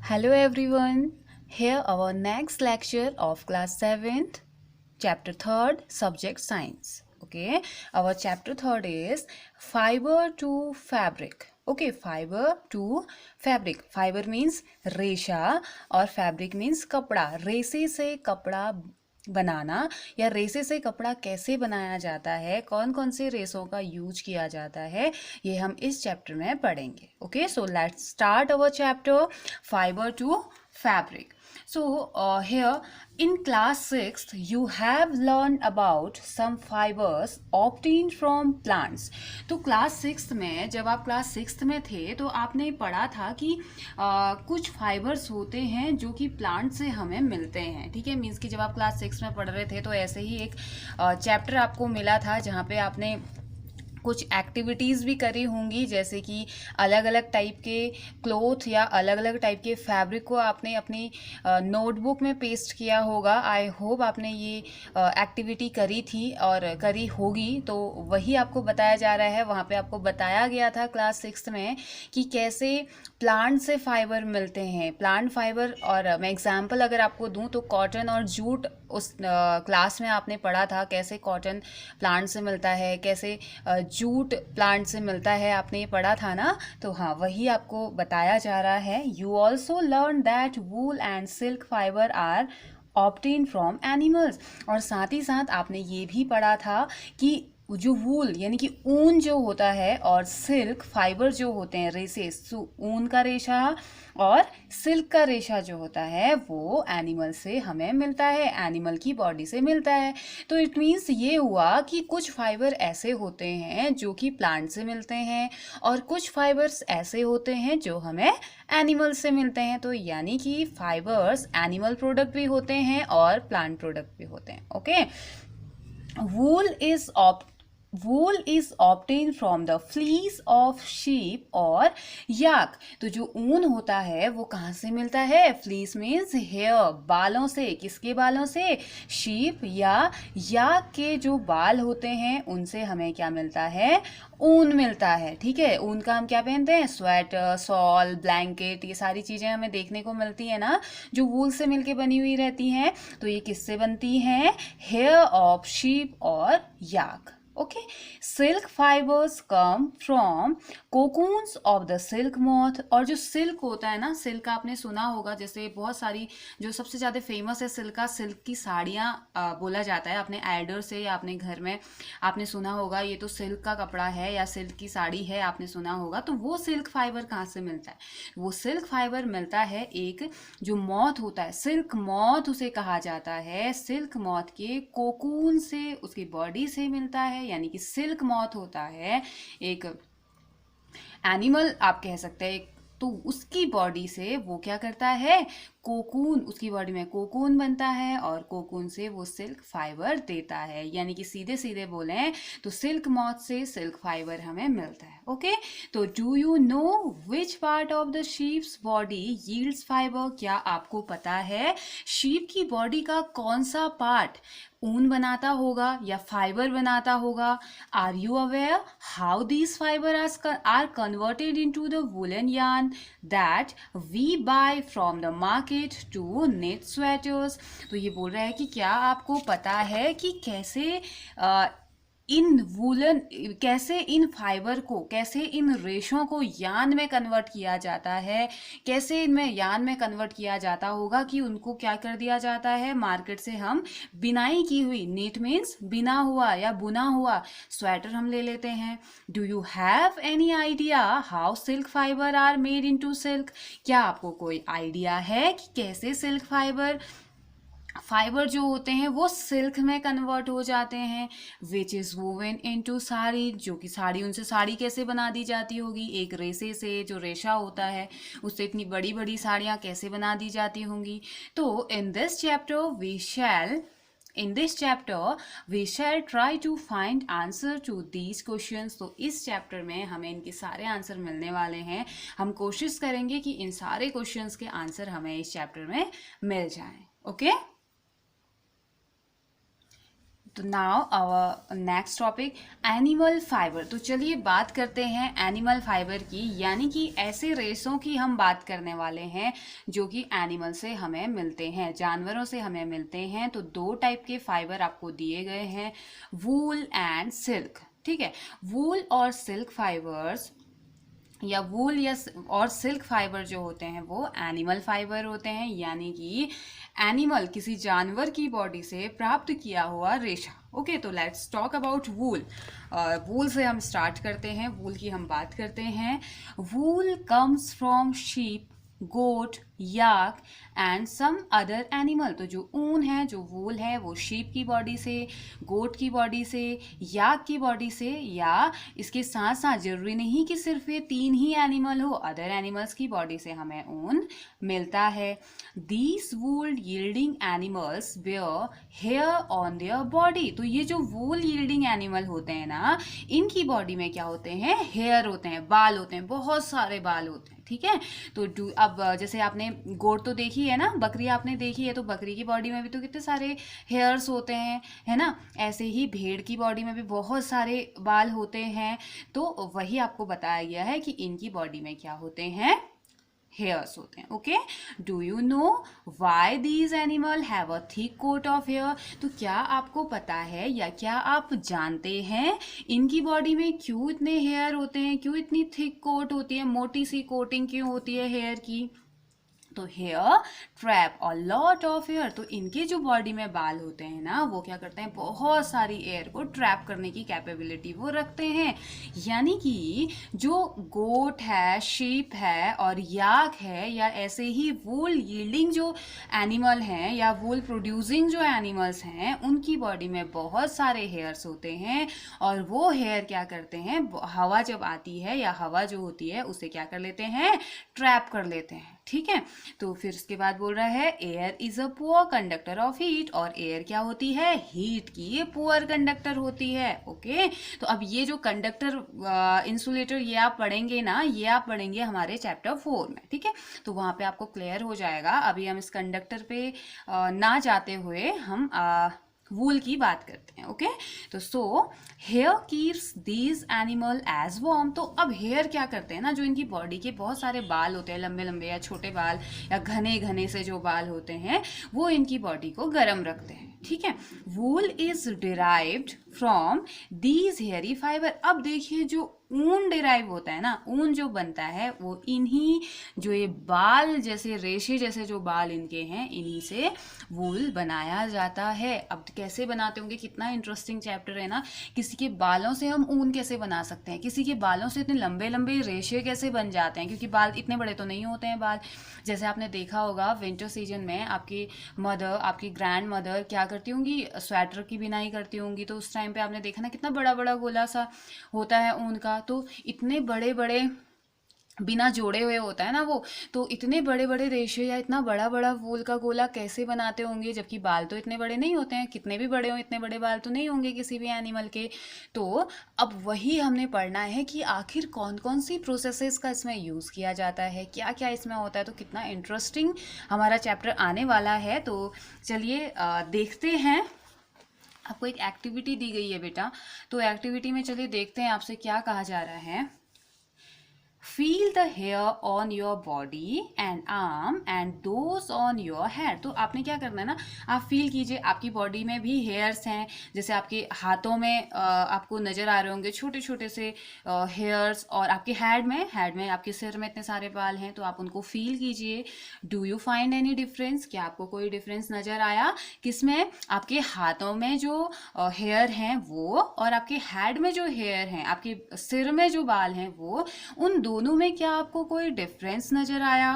Hello everyone. Here our next lecture of class 7th, chapter 3rd, subject science. Okay, our chapter 3rd is fiber to fabric. Okay, fiber to fabric. Fiber means रेशा और fabric means कपड़ा. रेशे से कपड़ा बनाना या रेसे से कपड़ा कैसे बनाया जाता है, कौन कौन से रेसों का यूज किया जाता है, ये हम इस चैप्टर में पढ़ेंगे. Okay, so let's start our chapter fibre to fabric. So here in class 6th you have learned about some fibers obtained from plants. तो क्लास 6th में, जब आप क्लास 6th में थे तो आपने पढ़ा था कि कुछ फाइबर्स होते हैं जो कि प्लांट से हमें मिलते हैं. ठीक है, मीन्स कि जब आप क्लास 6 में पढ़ रहे थे तो ऐसे ही एक चैप्टर आपको मिला था जहाँ पे आपने कुछ एक्टिविटीज़ भी करी होंगी, जैसे कि अलग अलग टाइप के क्लोथ या अलग अलग टाइप के फैब्रिक को आपने अपनी नोटबुक में पेस्ट किया होगा. आई होप आपने ये एक्टिविटी करी थी और करी होगी. तो वही आपको बताया जा रहा है. वहाँ पे आपको बताया गया था क्लास 6 में कि कैसे प्लांट से फाइबर मिलते हैं, प्लांट फाइबर. और मैं एग्जांपल अगर आपको दूं तो कॉटन और जूट उस क्लास में आपने पढ़ा था. कैसे कॉटन प्लांट से मिलता है, कैसे जूट प्लांट से मिलता है, आपने ये पढ़ा था ना. तो हाँ, वही आपको बताया जा रहा है. You also learn that wool and silk fibre are obtain from animals. और साथ ही साथ आपने ये भी पढ़ा था कि जो वूल यानी कि ऊन जो होता है और सिल्क फाइबर जो होते हैं, रेसेस, ऊन का रेशा और सिल्क का रेशा जो होता है वो एनिमल से हमें मिलता है, एनिमल की बॉडी से मिलता है. तो इट मीन्स ये हुआ कि कुछ फाइबर ऐसे होते हैं जो कि प्लांट से मिलते हैं और कुछ फाइबर्स ऐसे होते हैं जो हमें एनिमल से मिलते हैं. तो यानी कि फाइबर्स एनिमल प्रोडक्ट भी होते हैं और प्लांट प्रोडक्ट भी होते हैं. Okay, wool is wool is obtained from the fleece of sheep और yak. तो जो ऊन होता है वो कहाँ से मिलता है? fleece means hair, बालों से. किसके बालों से? sheep या yak के जो बाल होते हैं उनसे हमें क्या मिलता है? ऊन मिलता है. ठीक है, ऊन का हम क्या पहनते हैं? स्वेटर, शॉल, ब्लैंकेट, ये सारी चीज़ें हमें देखने को मिलती है ना, जो वूल से मिलके बनी हुई रहती हैं. तो ये किससे बनती हैं? हेयर ऑफ शीप और yak. Okay, silk fibres come from cocoons of the silk moth. और जो सिल्क होता है ना, सिल्क आपने सुना होगा, जैसे बहुत सारी जो सबसे ज़्यादा फेमस है सिल्क का, सिल्क की साड़ियाँ बोला जाता है. अपने एल्डर से या अपने घर में आपने सुना होगा ये तो सिल्क का कपड़ा है या सिल्क की साड़ी है, आपने सुना होगा. तो वो सिल्क फाइबर कहाँ से मिलता है? वो सिल्क फाइबर मिलता है एक जो मॉथ होता है, सिल्क मॉथ उसे कहा जाता है. सिल्क मॉथ के कोकून से, उसकी बॉडी से मिलता है. यानी कि सिल्क मॉथ होता है एक एनिमल, आप कह सकते हैं. तो उसकी बॉडी से वो क्या करता है? कोकून, उसकी बॉडी में कोकून बनता है और कोकून से वो सिल्क फाइबर देता है. यानी कि सीधे सीधे बोलें तो सिल्क मॉथ से सिल्क फाइबर हमें मिलता है. ओके, तो do you know which part of the sheeps body yields fibre? क्या आपको पता है शीप की बॉडी का कौन सा पार्ट ऊन बनाता होगा या फाइबर बनाता होगा? Are you aware how these fibre are converted into the woollen yarn that we buy from the market to knit sweaters? तो ये बोल रहा है कि क्या आपको पता है कि कैसे इन वूलन, कैसे इन फाइबर को, कैसे इन रेशों को यान में कन्वर्ट किया जाता है, कैसे इनमें यान में कन्वर्ट किया जाता होगा कि उनको क्या कर दिया जाता है, मार्केट से हम बिनाई की हुई, नीट मीन्स बिना हुआ या बुना हुआ स्वेटर हम ले लेते हैं. Do you have any idea how silk fibre are made into silk? क्या आपको कोई आइडिया है कि कैसे सिल्क फाइबर जो होते हैं वो सिल्क में कन्वर्ट हो जाते हैं? Which is woven into sari, जो कि साड़ी, उनसे साड़ी कैसे बना दी जाती होगी? एक रेसे से, जो रेशा होता है उससे इतनी बड़ी बड़ी साड़ियाँ कैसे बना दी जाती होंगी? तो in this chapter we shall try to find answer to these questions. तो इस चैप्टर में हमें इनके सारे आंसर मिलने वाले हैं. हम कोशिश करेंगे कि इन सारे क्वेश्चंस के आंसर हमें इस चैप्टर में मिल जाएं. ओके, तो now our next topic animal fibre. तो चलिए बात करते हैं एनिमल फाइबर की, यानी कि ऐसे रेशों की हम बात करने वाले हैं जो कि एनिमल से हमें मिलते हैं, जानवरों से हमें मिलते हैं। तो दो टाइप के फाइबर आपको दिए गए हैं, वूल एंड सिल्क। ठीक है, वूल और सिल्क फाइबर्स या वूल या और सिल्क फाइबर जो होते हैं वो एनिमल फाइबर होते हैं, यानी कि एनिमल किसी जानवर की बॉडी से प्राप्त किया हुआ रेशा। ओके, तो लेट्स टॉक अबाउट वूल। वूल से हम स्टार्ट करते हैं, वूल की हम बात करते हैं। Wool comes from sheep, goat, yak and some other animal. तो जो ऊन है, जो वूल है, वो शीप की बॉडी से, गोट की बॉडी से, याक की बॉडी से, या इसके साथ साथ जरूरी नहीं कि सिर्फ ये तीन ही एनिमल हो, अदर एनिमल्स की बॉडी से हमें ऊन मिलता है। These wool yielding animals where hair on their body. तो ये जो वूल यील्डिंग एनिमल होते हैं ना, इनकी बॉडी में क्या होते हैं, हेयर होते हैं, बाल होते हैं, बहुत सारे बाल होते हैं। ठीक है, तो अब जैसे आपने गोट तो देखी है ना, बकरी आपने देखी है, तो बकरी की बॉडी में भी तो कितने सारे हेयर्स होते हैं, है ना। ऐसे ही भेड़ की बॉडी में भी बहुत सारे बाल होते हैं। तो वही आपको बताया गया है कि इनकी बॉडी में क्या होते हैं, हेयर्स होते हैं। Okay, do you know why these animal have a thick coat of hair. तो क्या आपको पता है या क्या आप जानते हैं इनकी बॉडी में क्यों इतने हेयर होते हैं, क्यों इतनी थिक कोट होती है, मोटी सी कोटिंग क्यों होती है हेयर की। तो हेयर ट्रैप और लॉट ऑफ एयर। तो इनके जो बॉडी में बाल होते हैं ना, वो क्या करते हैं, बहुत सारी एयर को ट्रैप करने की कैपेबिलिटी वो रखते हैं। यानी कि जो गोट है, शीप है और याक है, या ऐसे ही वूल यील्डिंग जो एनिमल हैं या वूल प्रोड्यूसिंग जो एनिमल्स हैं, उनकी बॉडी में बहुत सारे हेयर्स होते हैं। और वो हेयर क्या करते हैं, हवा जब आती है या हवा जो होती है उसे क्या कर लेते हैं, ट्रैप कर लेते हैं। ठीक है, तो फिर उसके बाद बोल रहा है air is a poor conductor of heat. और एयर क्या होती है, हीट की ये पुअर कंडक्टर होती है। ओके, तो अब ये जो कंडक्टर इंसुलेटर ये आप पढ़ेंगे ना, ये आप पढ़ेंगे हमारे चैप्टर 4 में। ठीक है, तो वहां पे आपको क्लियर हो जाएगा। अभी हम इस कंडक्टर पे ना जाते हुए हम वूल की बात करते हैं। ओके, तो so hair keeps these animal as warm. तो अब हेयर क्या करते हैं ना, जो इनकी बॉडी के बहुत सारे बाल होते हैं, लंबे लंबे या छोटे बाल या घने घने से जो बाल होते हैं, वो इनकी बॉडी को गर्म रखते हैं। ठीक है, wool is derived from these hairy fibre. अब देखिए जो ऊन डिराइव होता है ना, ऊन जो बनता है वो इन्हीं जो ये बाल जैसे रेशे जैसे जो बाल इनके हैं, इन्हीं से वूल बनाया जाता है। अब कैसे बनाते होंगे, कितना इंटरेस्टिंग चैप्टर है ना। किसी के बालों से हम ऊन कैसे बना सकते हैं, किसी के बालों से इतने लंबे लंबे रेशे कैसे बन जाते हैं, क्योंकि बाल इतने बड़े तो नहीं होते हैं बाल। जैसे आपने देखा होगा विंटर सीजन में आपकी मदर, आपकी ग्रैंड मदर क्या करती होंगी, स्वेटर की बिनाई करती होंगी। तो उस टाइम पे आपने देखा ना कितना बड़ा बड़ा गोला सा होता है ऊन का। तो इतने बड़े बड़े बिना जोड़े हुए होता है ना वो, तो इतने बड़े बड़े रेशे या इतना बड़ा बड़ा वूल का गोला कैसे बनाते होंगे, जबकि बाल तो इतने बड़े नहीं होते हैं। कितने भी बड़े हो, इतने बड़े बाल तो नहीं होंगे किसी भी एनिमल के। तो अब वही हमने पढ़ना है कि आखिर कौन कौन सी प्रोसेसेस का इसमें यूज़ किया जाता है, क्या क्या इसमें होता है। तो कितना इंटरेस्टिंग हमारा चैप्टर आने वाला है। तो चलिए देखते हैं। आपको एक एक्टिविटी दी गई है बेटा, तो एक्टिविटी में चलिए देखते हैं आपसे क्या कहा जा रहा है। Feel the hair on your body and arm and those on your head. तो आपने क्या करना है ना, आप फील कीजिए आपकी बॉडी में भी हेयर्स हैं। जैसे आपके हाथों में आपको नजर आ रहे होंगे छोटे छोटे से हेयर्स, और आपके हेड में आपके सिर में इतने सारे बाल हैं, तो आप उनको फील कीजिए। Do you find any difference, क्या आपको कोई डिफरेंस नजर आया किसमें, आपके हाथों में जो हेयर हैं वो, और आपके हेड में जो हेयर हैं, आपके सिर में जो बाल हैं वो, उन दोनों में क्या आपको कोई डिफरेंस नजर आया।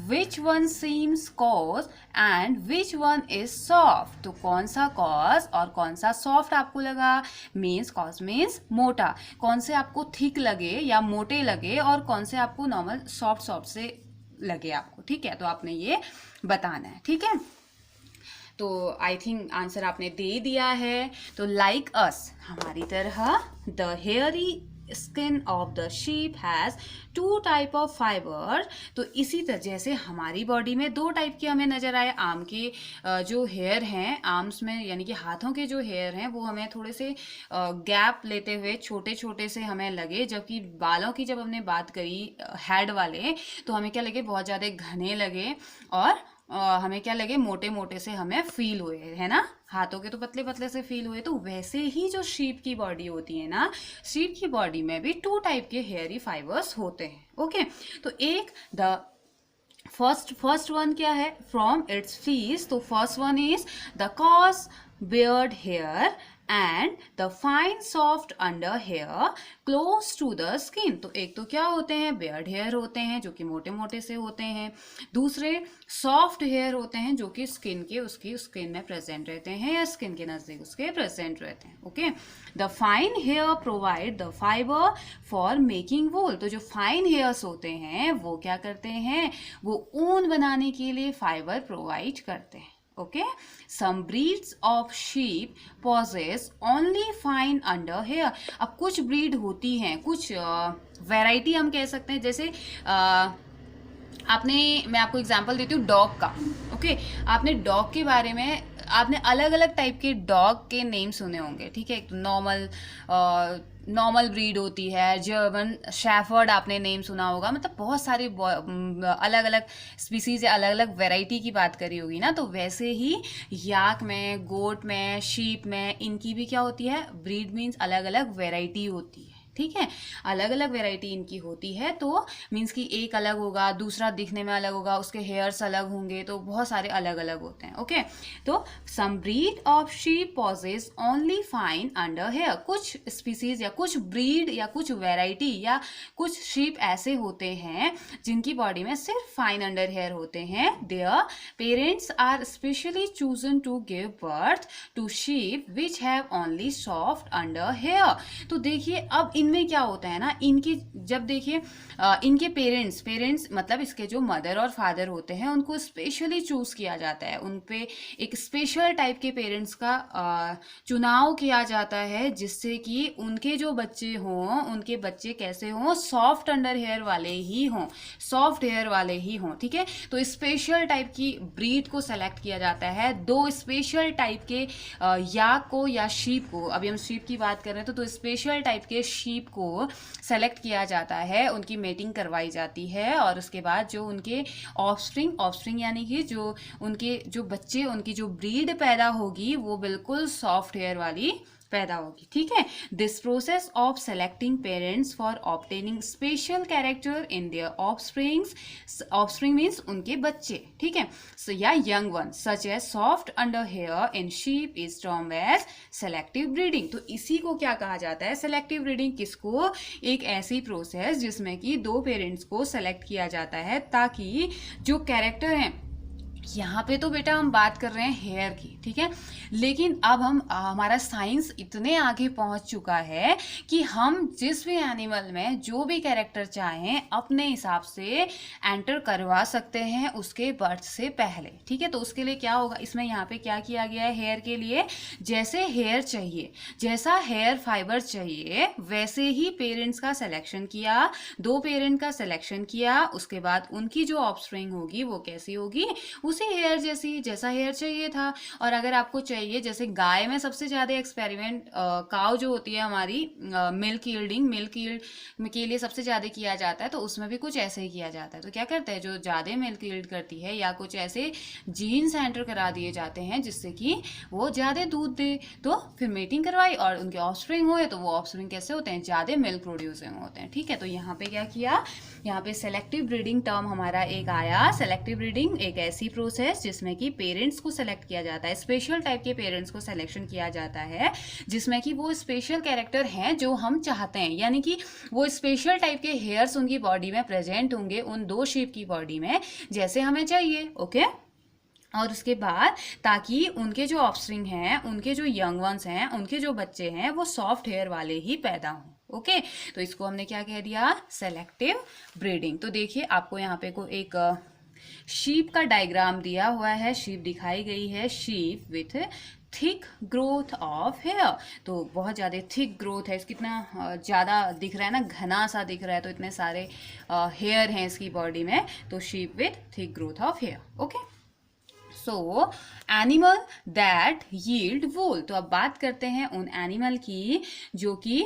Which one seems cause and which one is soft. तो कौन सा कॉज और कौन सा सॉफ्ट आपको लगा। मीन्स कॉज मीन्स मोटा, कौन से आपको थिक लगे या मोटे लगे, और कौन से आपको नॉर्मल सॉफ्ट सॉफ्ट से लगे आपको। ठीक है, तो आपने ये बताना है। ठीक है, तो आई थिंक आंसर आपने दे दिया है। तो लाइक अस, हमारी तरह the hairy skin of the sheep has 2 type of fibre. तो इसी तरह जैसे हमारी बॉडी में 2 टाइप के हमें नजर आए, आर्म के जो हेयर हैं, आर्म्स में यानी कि हाथों के जो हेयर हैं वो हमें थोड़े से गैप लेते हुए छोटे छोटे से हमें लगे, जबकि बालों की जब हमने बात करी हेड वाले तो हमें क्या लगे, बहुत ज़्यादा घने लगे और हमें क्या लगे, मोटे मोटे से हमें फील हुए, है ना। हाथों के तो पतले पतले से फील हुए। तो वैसे ही जो शीप की बॉडी होती है ना, शीप की बॉडी में भी 2 टाइप के हेयरी फाइबर्स होते हैं। ओके, तो एक द फर्स्ट वन क्या है, फ्रॉम इट्स फीस। तो first one is the cos beard hair and the fine soft under hair close to the skin। तो एक तो क्या होते हैं, beard hair होते हैं जो कि मोटे मोटे से होते हैं, दूसरे soft hair होते हैं जो कि स्किन के उसकी स्किन में प्रेजेंट रहते हैं या स्किन के नजदीक उसके प्रेजेंट रहते हैं। Okay, the fine hair provide the fibre for making wool. तो जो फाइन हेयर्स होते हैं वो क्या करते हैं, वो ऊन बनाने के लिए फाइबर प्रोवाइड करते हैं। Okay, some breeds of sheep possess only fine under hair। अब कुछ ब्रीड होती हैं, कुछ वैरायटी हम कह सकते हैं, जैसे मैं आपको एग्जांपल देती हूँ डॉग का। ओके, आपने डॉग के बारे में आपने अलग अलग टाइप के डॉग के नेम सुने होंगे, ठीक है। एक नॉर्मल ब्रीड होती है, जर्मन शेफर्ड आपने नेम सुना होगा, मतलब बहुत सारे अलग अलग स्पीसीज या अलग अलग वैरायटी की बात करी होगी ना। तो वैसे ही याक में, गोट में, शीप में, इनकी भी क्या होती है, ब्रीड मीन्स अलग अलग वैरायटी होती है, ठीक है। अलग अलग वैरायटी इनकी होती है, तो मीन्स कि एक अलग होगा, दूसरा दिखने में अलग होगा, उसके हेयर्स अलग होंगे, तो बहुत सारे अलग अलग होते हैं। ओके, तो some breed of sheep possess only fine under hair. कुछ स्पीसीज या कुछ ब्रीड या कुछ वैरायटी या कुछ शीप ऐसे होते हैं जिनकी बॉडी में सिर्फ फाइन अंडर हेयर होते हैं। Their parents are specially chosen to give birth to sheep which have only soft under hair. तो देखिए अब इनमें क्या होता है ना, इनकी जब देखिए इनके पेरेंट्स मतलब इसके जो मदर और फादर होते हैं उनको स्पेशली चूज किया जाता है, उन पे एक स्पेशल टाइप के पेरेंट्स का चुनाव किया जाता है, जिससे कि उनके जो बच्चे हों, उनके बच्चे कैसे हों, सॉफ्ट अंडर हेयर वाले ही हों, सॉफ्ट हेयर वाले ही हों, ठीक है। तो स्पेशल टाइप की ब्रीड को सेलेक्ट किया जाता है, 2 स्पेशल टाइप के याक को या शीप को, अभी हम शीप की बात कर रहे हैं तो स्पेशल टाइप के शीप को सेलेक्ट किया जाता है, उनकी मेटिंग करवाई जाती है, और उसके बाद जो उनके ऑफस्प्रिंग यानी कि जो उनके जो बच्चे, उनकी जो ब्रीड पैदा होगी वो बिल्कुल सॉफ्ट हेयर वाली पैदा होगी, ठीक है। This process of selecting parents for obtaining special character in their offspring means उनके बच्चे, ठीक है, सो या young one such as soft under hair in sheep is termed as selective breeding. तो इसी को क्या कहा जाता है, सेलेक्टिव ब्रीडिंग। किसको, एक ऐसी प्रोसेस जिसमें कि 2 पेरेंट्स को सेलेक्ट किया जाता है ताकि जो कैरेक्टर हैं, यहाँ पे तो बेटा हम बात कर रहे हैं हेयर की, ठीक है, लेकिन अब हमारा साइंस इतने आगे पहुंच चुका है कि हम जिस भी एनिमल में जो भी कैरेक्टर चाहें अपने हिसाब से एंटर करवा सकते हैं उसके बर्थ से पहले, ठीक है। तो उसके लिए क्या होगा, इसमें यहाँ पे क्या किया गया है, हेयर के लिए जैसे हेयर चाहिए, जैसा हेयर फाइबर चाहिए, वैसे ही पेरेंट्स का सिलेक्शन किया, 2 पेरेंट का सिलेक्शन किया, उसके बाद उनकी जो ऑफस्प्रिंग होगी वो कैसी होगी, उसी हेयर जैसा हेयर चाहिए था। और अगर आपको चाहिए, जैसे गाय में सबसे ज़्यादा एक्सपेरिमेंट काव जो होती है हमारी, मिल्क यील्ड के लिए सबसे ज़्यादा किया जाता है, तो उसमें भी कुछ ऐसे ही किया जाता है। तो क्या करते हैं, जो ज़्यादा मिल्क यील्ड करती है या कुछ ऐसे जीन्स एंटर करा दिए जाते हैं जिससे कि वो ज़्यादा दूध दे, तो फिर मेटिंग करवाई और उनके ऑफस्प्रिंग हुए, तो वो ऑफस्प्रिंग कैसे होते हैं, ज़्यादा मिल्क प्रोड्यूसिंग होते हैं, ठीक है। तो यहाँ पे क्या किया, यहाँ पे सेलेक्टिव ब्रीडिंग टर्म हमारा एक आया। सेलेक्टिव ब्रीडिंग एक ऐसी प्रोसेस जिसमें कि पेरेंट्स को सेलेक्ट किया जाता है, स्पेशल टाइप के पेरेंट्स को सिलेक्शन किया जाता है जिसमें कि वो स्पेशल कैरेक्टर हैं जो हम चाहते हैं, यानी कि वो स्पेशल टाइप के हेयर्स उनकी बॉडी में प्रेजेंट होंगे, उन 2 शीप की बॉडी में जैसे हमें चाहिए। ओके, और उसके बाद ताकि उनके जो ऑफस्प्रिंग हैं, उनके जो यंग वंस हैं, उनके जो बच्चे हैं वो सॉफ्ट हेयर वाले ही पैदा हों। ओके, तो इसको हमने क्या कह दिया, सेलेक्टिव ब्रीडिंग। तो देखिए आपको यहाँ पे को एक शीप का डायग्राम दिया हुआ है, शीप दिखाई गई है, sheep with thick growth of hair, तो बहुत ज़्यादा थिक ग्रोथ है, कितना ज़्यादा दिख रहा है ना, घना सा दिख रहा है, तो इतने सारे हेयर हैं इसकी बॉडी में, तो sheep with thick growth of hair. Okay, so animal that yield wool, तो अब बात करते हैं उन एनिमल की जो कि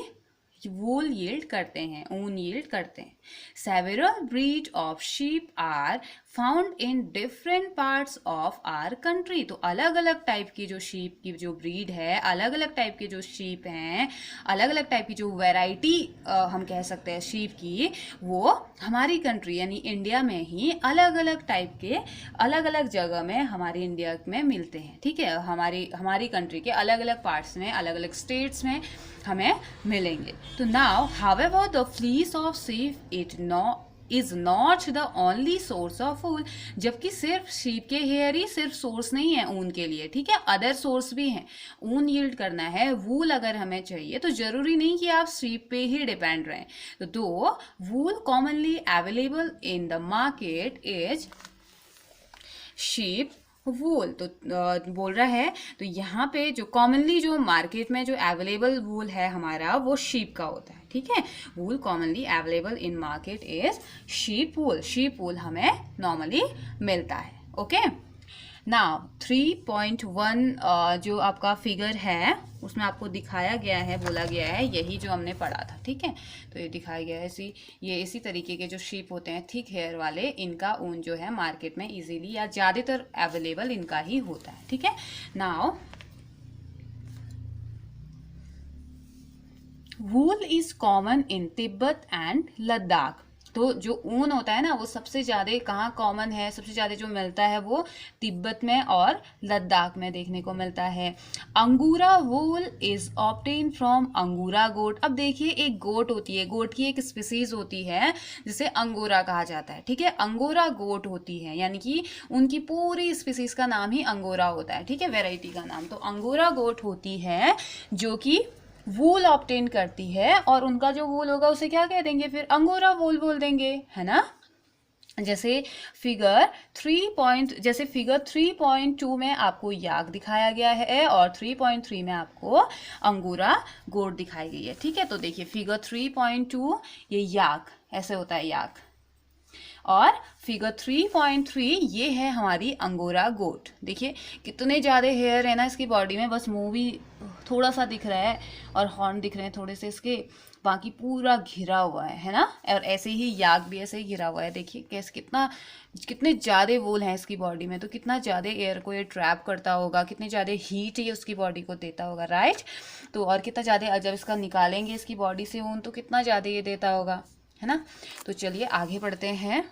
वूल यील्ड करते हैं, ऊन यील्ड करते हैं. Several breed of sheep are found in different parts of our country, तो अलग अलग टाइप की जो शीप की जो ब्रीड है, अलग अलग टाइप के जो शीप हैं, अलग अलग टाइप की जो वैरायटी हम कह सकते हैं शीप की, वो हमारी कंट्री यानी इंडिया में ही अलग अलग टाइप के अलग अलग जगह में हमारी इंडिया में मिलते हैं. ठीक है, हमारी कंट्री के अलग अलग पार्ट्स में, अलग अलग स्टेट्स में हमें मिलेंगे. तो now however the fleece of sheep is not the only source of wool, जबकि सिर्फ शीप के हेयर ही सिर्फ सोर्स नहीं है ऊन के लिए. ठीक है, अदर सोर्स भी हैं. ऊन यील्ड करना है, वूल अगर हमें चाहिए, तो जरूरी नहीं कि आप शीप पे ही डिपेंड रहें. तो wool commonly available in the market is sheep wool, तो बोल रहा है, तो यहाँ पे जो कॉमनली जो मार्केट में जो अवेलेबल वूल है हमारा, वो शीप का होता है. ठीक है, wool commonly available in market is sheep wool. Sheep wool हमें नॉर्मली मिलता है. ओके, नाउ 3.1 जो आपका फिगर है उसमें आपको दिखाया गया है, बोला गया है यही जो हमने पढ़ा था. ठीक है, तो ये दिखाया गया है ये इसी तरीके के जो शीप होते हैं थिक हेयर वाले, इनका ऊन जो है मार्केट में इजीली या ज़्यादातर अवेलेबल इनका ही होता है. ठीक है, now wool is common in Tibet and Ladakh, तो जो ऊन होता है ना वो सबसे ज़्यादा कहाँ कॉमन है, सबसे ज़्यादा जो मिलता है वो तिब्बत में और लद्दाख में देखने को मिलता है. अंगूरा वूल इज ऑब्टेन फ्रॉम अंगूरा गोट. अब देखिए, एक गोट होती है, गोट की एक स्पीसीज होती है जिसे अंगोरा कहा जाता है. ठीक है, अंगोरा गोट होती है, यानी कि उनकी पूरी स्पीसीज का नाम ही अंगोरा होता है. ठीक है, वेराइटी का नाम. तो अंगोरा गोट होती है जो कि वूल ऑब्टेन करती है, और उनका जो वूल होगा उसे क्या कह देंगे, फिर अंगोरा वूल बोल देंगे, है ना. जैसे फिगर 3.2 में आपको याक दिखाया गया है और 3.3 में आपको अंगोरा गोट दिखाई गई है. ठीक है, तो देखिए फिगर 3.2 ये याक ऐसे होता है याक, और फिगर 3.3 ये है हमारी अंगोरा गोट. देखिए कितने ज़्यादा हेयर है ना इसकी बॉडी में, बस मुंह भी थोड़ा सा दिख रहा है और हॉर्न दिख रहे हैं थोड़े से इसके, बाकी पूरा घिरा हुआ है ना. और ऐसे ही याक भी ऐसे ही घिरा हुआ है. देखिए कैसे कितने ज़्यादा वूल हैं इसकी बॉडी में, तो कितना ज़्यादा एयर को ये ट्रैप करता होगा, कितनी ज़्यादा हीट ये उसकी बॉडी को देता होगा, राइट. तो और कितना ज़्यादा जब इसका निकालेंगे इसकी बॉडी से ऊन, तो कितना ज़्यादा ये देता होगा, है ना. तो चलिए आगे बढ़ते हैं.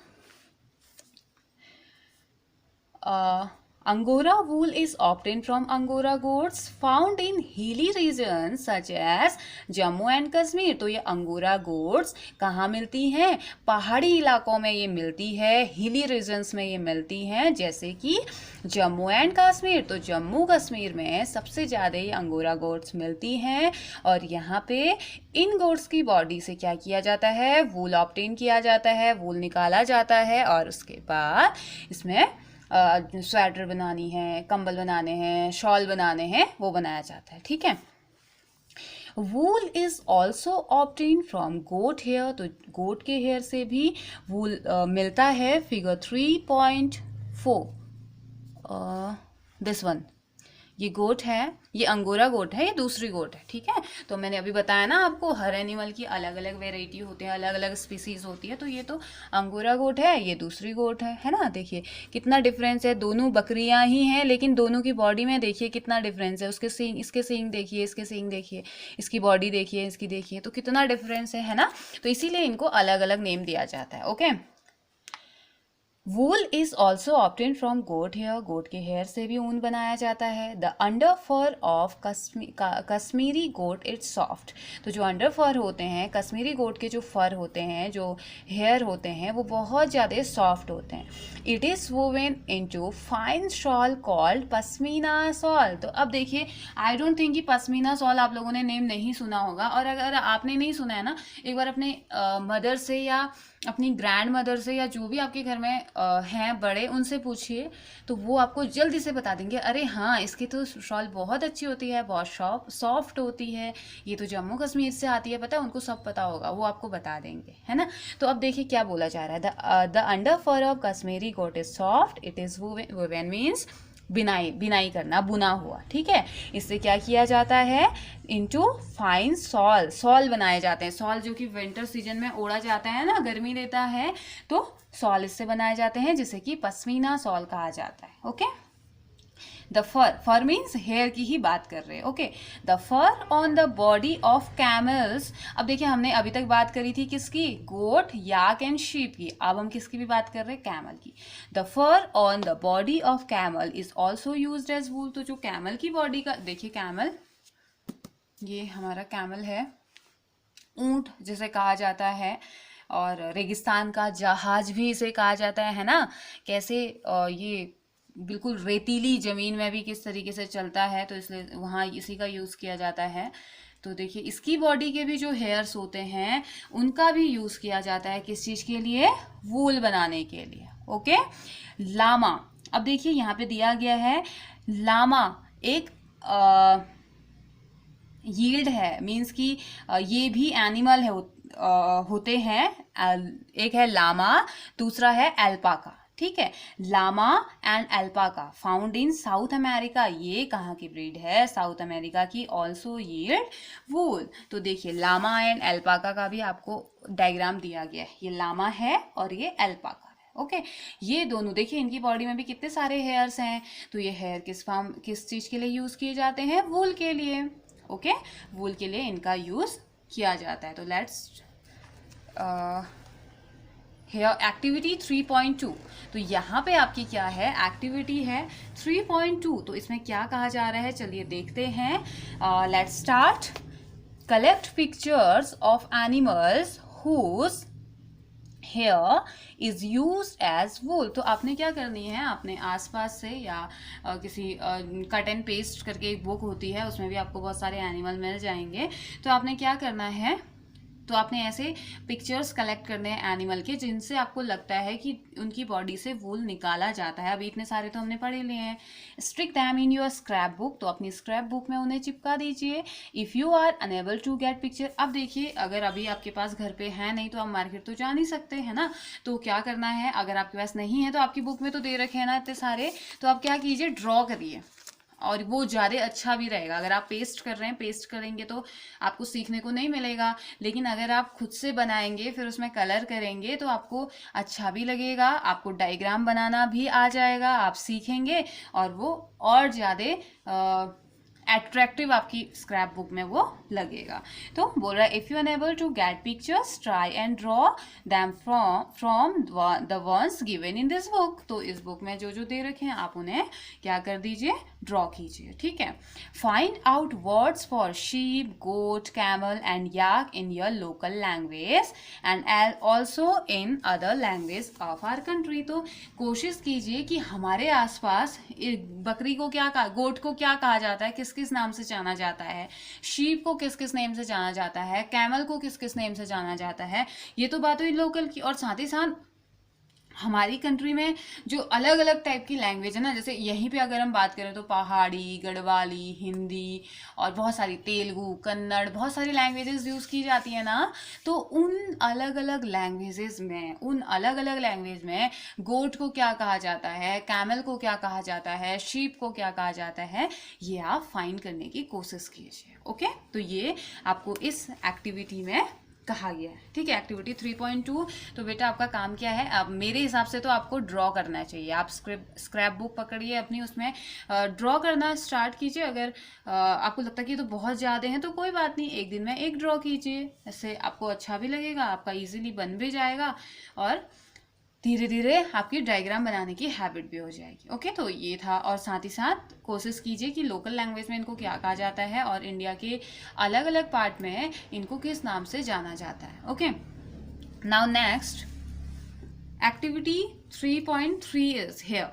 Angora wool is obtained from Angora goats found in hilly regions such as Jammu and Kashmir. तो ये Angora goats कहाँ मिलती हैं, पहाड़ी इलाकों में ये मिलती है, हिली रीजन्स में ये मिलती हैं, जैसे कि जम्मू एंड कश्मीर. तो जम्मू कश्मीर में सबसे ज़्यादा ये अंगोरा गोट्स मिलती हैं, और यहाँ पे इन गोट्स की बॉडी से क्या किया जाता है, वूल ऑब्टेन किया जाता है, वूल निकाला जाता है, और उसके बाद इसमें स्वेटर बनानी है, कंबल बनाने हैं, शॉल बनाने हैं, वो बनाया जाता है. ठीक है, wool is also obtain from goat hair, तो गोट के हेयर से भी वूल मिलता है. फिगर 3.4 दिस वन, ये गोट है, ये अंगोरा गोट है, ये दूसरी गोट है. ठीक है, तो मैंने अभी बताया ना आपको हर एनिमल की अलग अलग वेराइटी होती है, अलग अलग स्पीसीज होती है. तो ये तो अंगोरा गोट है, ये दूसरी गोट है ना. देखिए कितना डिफरेंस है, दोनों बकरियां ही हैं लेकिन दोनों की बॉडी में देखिए कितना डिफरेंस है. उसके सींग, इसके सींग देखिए, इसके सींग देखिए, इसकी बॉडी देखिए, इसकी देखिए, तो कितना डिफरेंस है ना. तो इसीलिए इनको अलग अलग नेम दिया जाता है. Okay, wool is also obtain from goat hair, goat के हेयर से भी ऊन बनाया जाता है. The under fur of Kashmiri goat it's soft, तो जो अंडर फर होते हैं कश्मीरी गोट के, जो फर होते हैं, जो हेयर होते हैं, वो बहुत ज़्यादा सॉफ्ट होते हैं. It is woven into fine shawl called pashmina shawl. तो अब देखिए, आई डोंट थिंक कि पश्मीना शॉल आप लोगों ने नेम नहीं सुना होगा, और अगर आपने नहीं सुना है ना, एक बार अपने मदर से या अपनी ग्रैंड मदर से या जो भी आपके घर में हैं बड़े, उनसे पूछिए तो वो आपको जल्दी से बता देंगे, अरे हाँ इसकी तो शॉल बहुत अच्छी होती है, बहुत सॉफ्ट होती है, ये तो जम्मू कश्मीर से आती है, पता है उनको सब पता होगा, वो आपको बता देंगे, है ना। तो अब देखिए क्या बोला जा रहा है, the under fur of Kashmiri goat is soft, it is woven means बिनाई, बिनाई करना, बुना हुआ, ठीक है। इससे क्या किया जाता है, इनटू फाइन सॉल, सॉल बनाए जाते हैं, सॉल जो कि विंटर सीजन में ओढ़ा जाता है ना, गर्मी देता है, तो सॉल इससे बनाए जाते हैं, जिसे कि पश्मीना सॉल कहा जाता है। Okay, the fur, fur means hair की ही बात कर रहे हैं। Okay, the fur on the body of camels, अब देखिए हमने अभी तक बात करी थी किसकी, गोट, याक एंड शीप की, अब हम किसकी भी बात कर रहे हैं, कैमल की। The fur on the body of camel is also used as wool, तो जो कैमल की बॉडी का, देखिए कैमल, ये हमारा कैमल है, ऊंट जिसे कहा जाता है, और रेगिस्तान का जहाज भी इसे कहा जाता है ना। कैसे ये बिल्कुल रेतीली जमीन में भी किस तरीके से चलता है, तो इसलिए वहाँ इसी का यूज़ किया जाता है। तो देखिए इसकी बॉडी के भी जो हेयर्स होते हैं उनका भी यूज़ किया जाता है, किस चीज़ के लिए, वूल बनाने के लिए। ओके, लामा, अब देखिए यहाँ पे दिया गया है, लामा एक यील्ड है, मीन्स कि ये भी एनिमल है, होते हैं, एक है लामा, दूसरा है एल्पाका, ठीक है। Llama and alpaca found in south America, ये कहाँ की ब्रीड है, साउथ अमेरिका की, ऑल्सो यील्ड वूल। तो देखिए लामा एंड एल्पाका का भी आपको डायग्राम दिया गया है, ये लामा है और ये एल्पाका। ओके, ये दोनों देखिए इनकी बॉडी में भी कितने सारे हेयर्स हैं, तो ये हेयर किस चीज़ के लिए यूज़ किए जाते हैं, वूल के लिए। ओके, वूल के लिए इनका यूज़ किया जाता है। तो लेट्स हेयर एक्टिविटी 3.2, तो यहाँ पे आपकी क्या है, एक्टिविटी है 3.2, तो इसमें क्या कहा जा रहा है, चलिए देखते हैं। Let's start, collect pictures of animals whose hair is use as wool. तो आपने क्या करनी है, अपने आसपास से या किसी कट एंड पेस्ट करके एक बुक होती है, उसमें भी आपको बहुत सारे एनिमल मिल जाएंगे। तो आपने क्या करना है, तो आपने ऐसे पिक्चर्स कलेक्ट करने हैं एनिमल के, जिनसे आपको लगता है कि उनकी बॉडी से वूल निकाला जाता है। अभी इतने सारे तो हमने पढ़े लिए हैं। Stick them in your scrap book, तो अपनी स्क्रैप बुक में उन्हें चिपका दीजिए। If you are unable to get picture, अब देखिए अगर अभी आपके पास घर पे है नहीं तो आप मार्केट तो जा नहीं सकते हैं ना, तो क्या करना है, अगर आपके पास नहीं है तो आपकी बुक में तो दे रखे हैं ना इतने सारे, तो आप क्या कीजिए, ड्रॉ करिए, और वो ज़्यादा अच्छा भी रहेगा। अगर आप पेस्ट कर रहे हैं, पेस्ट करेंगे तो आपको सीखने को नहीं मिलेगा, लेकिन अगर आप खुद से बनाएंगे फिर उसमें कलर करेंगे तो आपको अच्छा भी लगेगा, आपको डायग्राम बनाना भी आ जाएगा, आप सीखेंगे और वो और ज़्यादा एट्रैक्टिव आपकी स्क्रैप बुक में वो लगेगा। तो बोल रहा है if you unable to get pictures try and draw them from the ones given in this book, तो इस बुक में जो जो दे रखे हैं आप उन्हें क्या कर दीजिए, ड्रॉ कीजिए, ठीक है। Find out words for sheep, goat, camel and yak in your local language and also in other language of our country. तो कोशिश कीजिए कि हमारे आसपास बकरी को क्या कहा, गोट को क्या कहा जाता है, किस किस नाम से जाना जाता है, शीप को किस किस नेम से जाना जाता है, कैमल को किस किस नेम से जाना जाता है, ये तो बात हुई लोकल की। और साथ ही साथ हमारी कंट्री में जो अलग अलग टाइप की लैंग्वेज है ना, जैसे यहीं पे अगर हम बात करें तो पहाड़ी, गढ़वाली, हिंदी और बहुत सारी तेलुगु, कन्नड़, बहुत सारी लैंग्वेजेस यूज़ की जाती है ना, तो उन अलग अलग लैंग्वेज में गोट को क्या कहा जाता है, कैमल को क्या कहा जाता है, शीप को क्या कहा जाता है, ये आप फाइंड करने की कोशिश कीजिए। ओके, तो ये आपको इस एक्टिविटी में कहा गया है, ठीक है। एक्टिविटी 3.2, तो बेटा आपका काम क्या है, अब मेरे हिसाब से तो आपको ड्रॉ करना चाहिए। आप स्क्रैप बुक पकड़िए अपनी, उसमें ड्रॉ करना स्टार्ट कीजिए। अगर आपको लगता है कि तो बहुत ज़्यादा हैं तो कोई बात नहीं, एक दिन में एक ड्रॉ कीजिए, ऐसे आपको अच्छा भी लगेगा, आपका इजीली बन भी जाएगा और धीरे धीरे आपकी डायग्राम बनाने की हैबिट भी हो जाएगी। ओके, तो ये था। और साथ ही साथ कोशिश कीजिए कि लोकल लैंग्वेज में इनको क्या कहा जाता है और इंडिया के अलग अलग पार्ट में इनको किस नाम से जाना जाता है। Okay, now next activity 3.3 is here.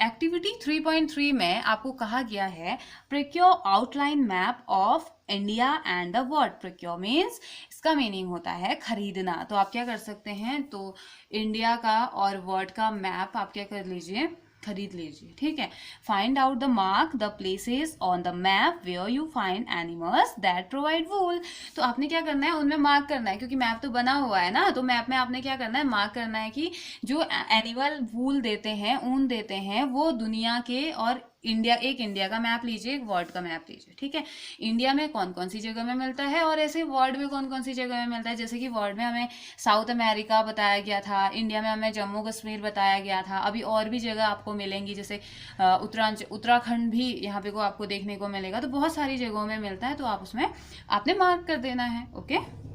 Activity 3.3 में आपको कहा गया है procure outline map of India and the word procure means, इसका मीनिंग होता है खरीदना। तो आप क्या कर सकते हैं, तो इंडिया का और वर्ड का मैप आप क्या कर लीजिए, खरीद लीजिए, ठीक है। Find out the mark the places on the map where you find animals that provide wool. तो आपने क्या करना है, उनमें मार्क करना है, क्योंकि मैप तो बना हुआ है ना, तो मैप में आपने क्या करना है, मार्क करना है कि जो एनिमल वूल देते हैं, ऊन देते हैं, वो दुनिया के, और इंडिया, एक इंडिया का मैप लीजिए, एक वर्ल्ड का मैप लीजिए, ठीक है। इंडिया में कौन कौन सी जगह में मिलता है और ऐसे वर्ल्ड में कौन कौन सी जगह में मिलता है। जैसे कि वर्ल्ड में हमें साउथ अमेरिका बताया गया था, इंडिया में हमें जम्मू कश्मीर बताया गया था, अभी और भी जगह आपको मिलेंगी, जैसे उत्तराखंड भी यहाँ पे को आपको देखने को मिलेगा। तो बहुत सारी जगहों में मिलता है, तो आप उसमें आपने मार्क कर देना है, okay.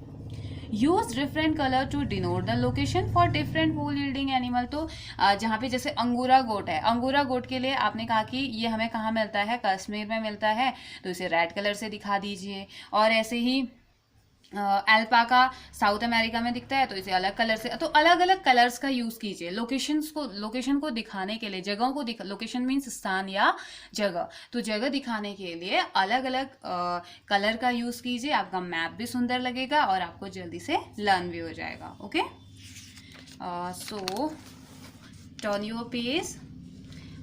Use different colour to denote the location for different wool yielding animal. तो जहाँ पे जैसे अंगूरा गोट है, अंगूरा गोट के लिए आपने कहा कि ये हमें कहाँ मिलता है, कश्मीर में मिलता है, तो इसे रेड कलर से दिखा दीजिए। और ऐसे ही एल्पाका साउथ अमेरिका में दिखता है, तो इसे अलग कलर से, तो अलग अलग कलर्स का यूज़ कीजिए लोकेशन को दिखाने के लिए, जगहों को लोकेशन मीन्स स्थान या जगह, तो जगह दिखाने के लिए अलग अलग कलर का यूज़ कीजिए। आपका मैप भी सुंदर लगेगा और आपको जल्दी से लर्न भी हो जाएगा, okay. So turn your page,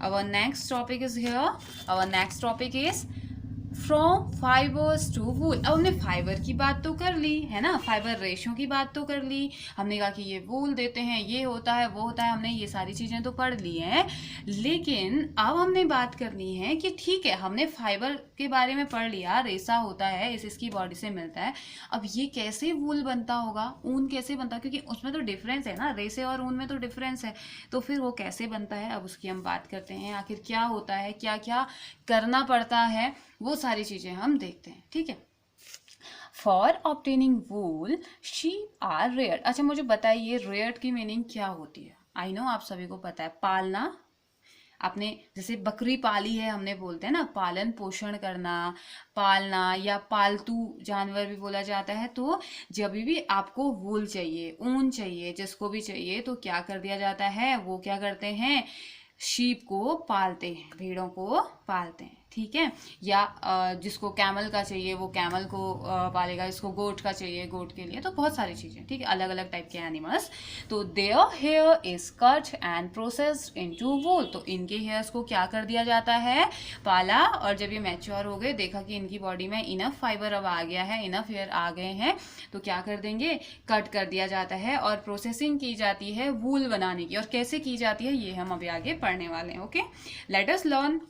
our next topic is here, our next topic is from fibres to wool. अब हमने फाइबर की बात तो कर ली है ना, फाइबर रेशो की बात तो कर ली, हमने कहा कि ये वूल देते हैं, ये होता है, वो होता है, हमने ये सारी चीज़ें तो पढ़ ली हैं। लेकिन अब हमने बात करनी है कि ठीक है, हमने फाइबर के बारे में पढ़ लिया, रेशा होता है, इसकी बॉडी से मिलता है, अब ये कैसे वूल बनता होगा, ऊन कैसे बनता है, क्योंकि उसमें तो डिफरेंस है ना, रेशे और ऊन में तो डिफरेंस है, तो फिर वो कैसे बनता है, अब उसकी हम बात करते हैं। आखिर क्या होता है, क्या क्या करना पड़ता है, वो सारी चीजें हम देखते हैं, ठीक है। For obtaining wool sheep are reared. अच्छा मुझे बताइए रेयर्ड की मीनिंग क्या होती है। आई नो आप सभी को पता है, पालना, आपने जैसे बकरी पाली है, हमने बोलते हैं ना, पालन पोषण करना, पालना, या पालतू जानवर भी बोला जाता है। तो जब भी आपको वूल चाहिए, ऊन चाहिए, जिसको भी चाहिए, तो क्या कर दिया जाता है, वो क्या करते हैं, शीप को पालते हैं, भेड़ों को पालते हैं, ठीक है। या जिसको कैमल का चाहिए वो कैमल को पालेगा, इसको गोट का चाहिए गोट के लिए, तो बहुत सारी चीज़ें, ठीक है, अलग अलग टाइप के एनिमल्स। तो their hair is cut and processed into wool. तो इनके हेयर्स को क्या कर दिया जाता है, पाला, और जब ये मैच्योर हो गए, देखा कि इनकी बॉडी में इनफ फाइबर अब आ गया है, इनफ हेयर आ गए हैं, तो क्या कर देंगे, कट कर दिया जाता है और प्रोसेसिंग की जाती है वूल बनाने की। और कैसे की जाती है ये हम अभी आगे पढ़ने वाले हैं, okay. Let us learn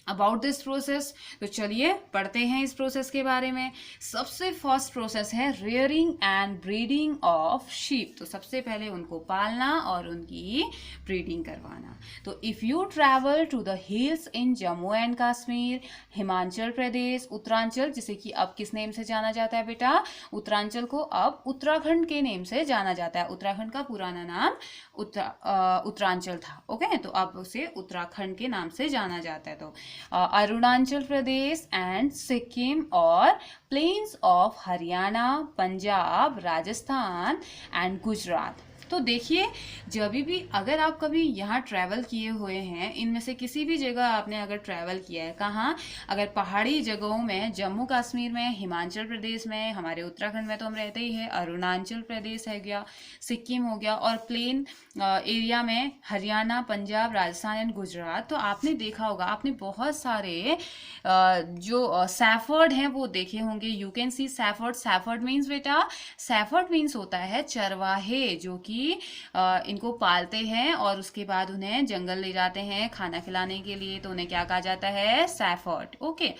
about this process. तो चलिए पढ़ते हैं इस प्रोसेस के बारे में। सबसे फर्स्ट प्रोसेस है rearing and breeding of sheep. तो सबसे पहले उनको पालना और उनकी ब्रीडिंग करवाना। तो if you travel to the hills in Jammu and Kashmir, Himachal Pradesh, Uttaranchal, जिसे कि अब किस नेम से जाना जाता है बेटा, उत्तरांचल को अब उत्तराखंड के नेम से जाना जाता है। उत्तराखंड का पुराना नाम उत्तरांचल था, ओके, तो अब उसे उत्तराखंड के नाम से जाना जाता है। तो अरुणाचल प्रदेश एंड सिक्किम और plains of Haryana, Punjab, Rajasthan and Gujarat. तो देखिए जब भी अगर आप कभी यहाँ ट्रैवल किए हुए हैं, इनमें से किसी भी जगह आपने अगर ट्रैवल किया है, कहाँ, अगर पहाड़ी जगहों में, जम्मू कश्मीर में, हिमाचल प्रदेश में, हमारे उत्तराखंड में तो हम रहते ही हैं, अरुणाचल प्रदेश है गया, सिक्किम हो गया, और प्लेन एरिया में हरियाणा, पंजाब, राजस्थान एंड गुजरात, तो आपने देखा होगा, आपने बहुत सारे जो सैफर्ड हैं वो देखे होंगे। You can see Safford. Safford means बेटा, सैफर्ड मीन्स होता है चरवाहे, जो कि इनको पालते हैं और उसके बाद उन्हें जंगल ले जाते हैं खाना खिलाने के लिए, तो उन्हें क्या कहा जाता है, Safford, okay.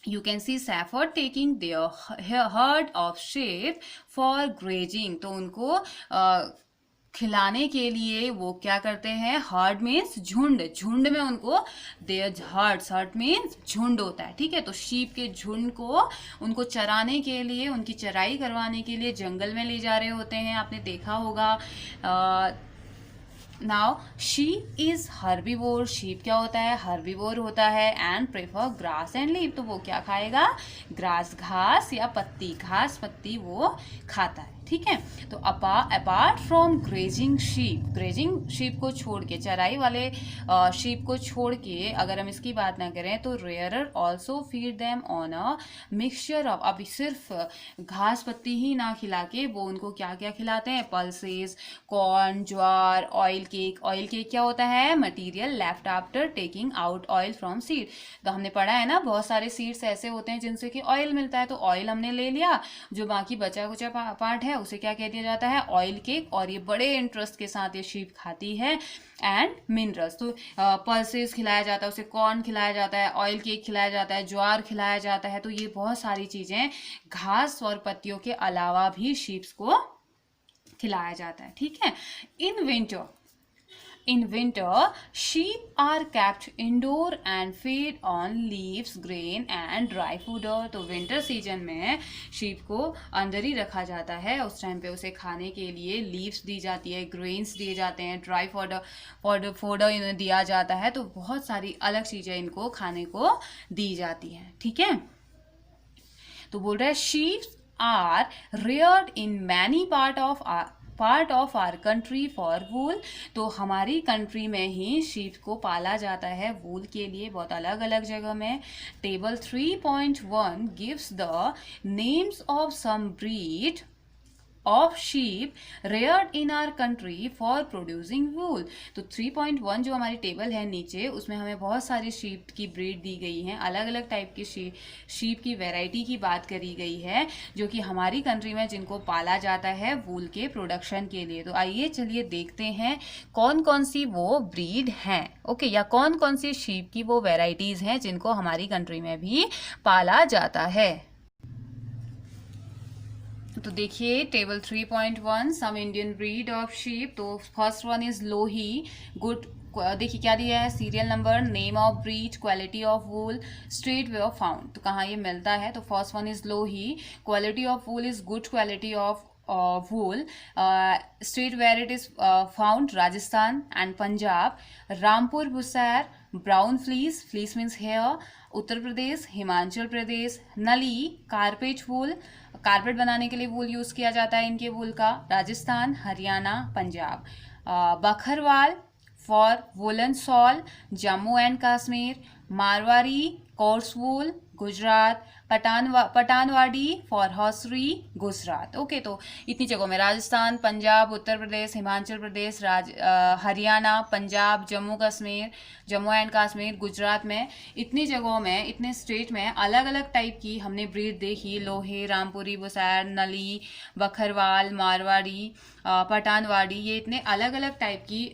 You can see shepherd taking their herd of sheep for grazing। तो उनको खिलाने के लिए वो क्या करते हैं, हर्ड मीन्स झुंड, झुंड में उनको, देयर हर्ड्स, हर्ड मीन्स झुंड होता है, ठीक है। तो शीप के झुंड को उनको चराने के लिए, उनकी चराई करवाने के लिए जंगल में ले जा रहे होते हैं, आपने देखा होगा। Now sheep is herbivore. Sheep क्या होता है, हर्बीवोर होता है, and prefer grass and leaf. तो वो क्या खाएगा, ग्रास, घास या पत्ती, घास पत्ती वो खाता है, ठीक है। तो अपार्ट फ्रॉम ग्रेजिंग शीप को छोड़ के, चराई वाले शीप को छोड़ के अगर हम इसकी बात ना करें तो rarer also feed them on a mixture of, अब सिर्फ घास पत्ती ही ना खिला के वो उनको क्या क्या खिलाते हैं, पल्सेस, कॉर्न, ज्वार, ऑयल केक क्या होता है, material left after taking out oil from seed. तो हमने पढ़ा है ना, बहुत सारे सीड्स ऐसे होते हैं जिनसे कि ऑयल मिलता है, तो ऑयल हमने ले लिया, जो बाकी बचा कुचा पार्ट है उसे क्या कह दिया जाता है, ऑयल केक, और ये बड़े इंटरेस्ट के साथ ये शीप खाती है। एंड मिनरल्स, तो पल्सेस खिलाया जाता है उसे, कॉर्न खिलाया जाता है, ऑयल केक खिलाया जाता है, ज्वार खिलाया जाता है, तो ये बहुत सारी चीजें घास और पत्तियों के अलावा भी शीप्स को खिलाया जाता है, ठीक है। In winter, sheep are kept indoor and fed on leaves, grain and dry fodder. तो विंटर सीजन में शीप को अंदर ही रखा जाता है, उस टाइम पे उसे खाने के लिए लीव्स दी जाती है, ग्रेन्स दिए जाते हैं, ड्राई फोडर इन्हें दिया जाता है, तो बहुत सारी अलग चीज़ें इनको खाने को दी जाती हैं, ठीक है। तो बोल रहा है sheeps are reared in many part of our country for wool. तो हमारी कंट्री में ही शीप को पाला जाता है वूल के लिए बहुत अलग अलग जगह में। Table 3.1 gives the names of some breed of sheep reared in our country for producing wool. तो 3.1 जो हमारी टेबल है नीचे, उसमें हमें बहुत सारी शीप की ब्रीड दी गई हैं, अलग अलग टाइप की शीप की वैरायटी की बात करी गई है, जो कि हमारी कंट्री में जिनको पाला जाता है वूल के प्रोडक्शन के लिए। तो आइए चलिए देखते हैं कौन कौन सी वो ब्रीड हैं, ओके, या कौन कौन सी शीप की वो वेराइटीज़ हैं जिनको हमारी कंट्री में भी पाला जाता है। तो देखिए table 3.1 some Indian breed of sheep. तो first one is Lohi, good, देखिए क्या दिया है, serial number, name of breed, quality of wool, straight way of found. तो कहाँ ये मिलता है, तो first one is Lohi, quality of wool is good quality of wool, state where it is found Rajasthan and Punjab, Rampur Busair, brown fleece means hair, उत्तर प्रदेश, हिमाचल प्रदेश, नली, carpet वूल, carpet बनाने के लिए वूल यूज किया जाता है इनके वूल का, Rajasthan, Haryana, Punjab, Bakharwal for woollen shawl, Jammu and Kashmir, Marwari, coarse wool, Gujarat, Patanwadi for hosiery, Gujarat. Okay, तो इतनी जगहों में राजस्थान, पंजाब, उत्तर प्रदेश, हिमाचल प्रदेश, हरियाणा, पंजाब, जम्मू एंड कश्मीर, गुजरात में, इतनी जगहों में, इतने स्टेट में अलग अलग टाइप की हमने ब्रीड देखी, लोहे, रामपुरी, बुसैर, नली, बखरवाल, मारवाड़ी, पठानवाड़ी, ये इतने अलग अलग टाइप की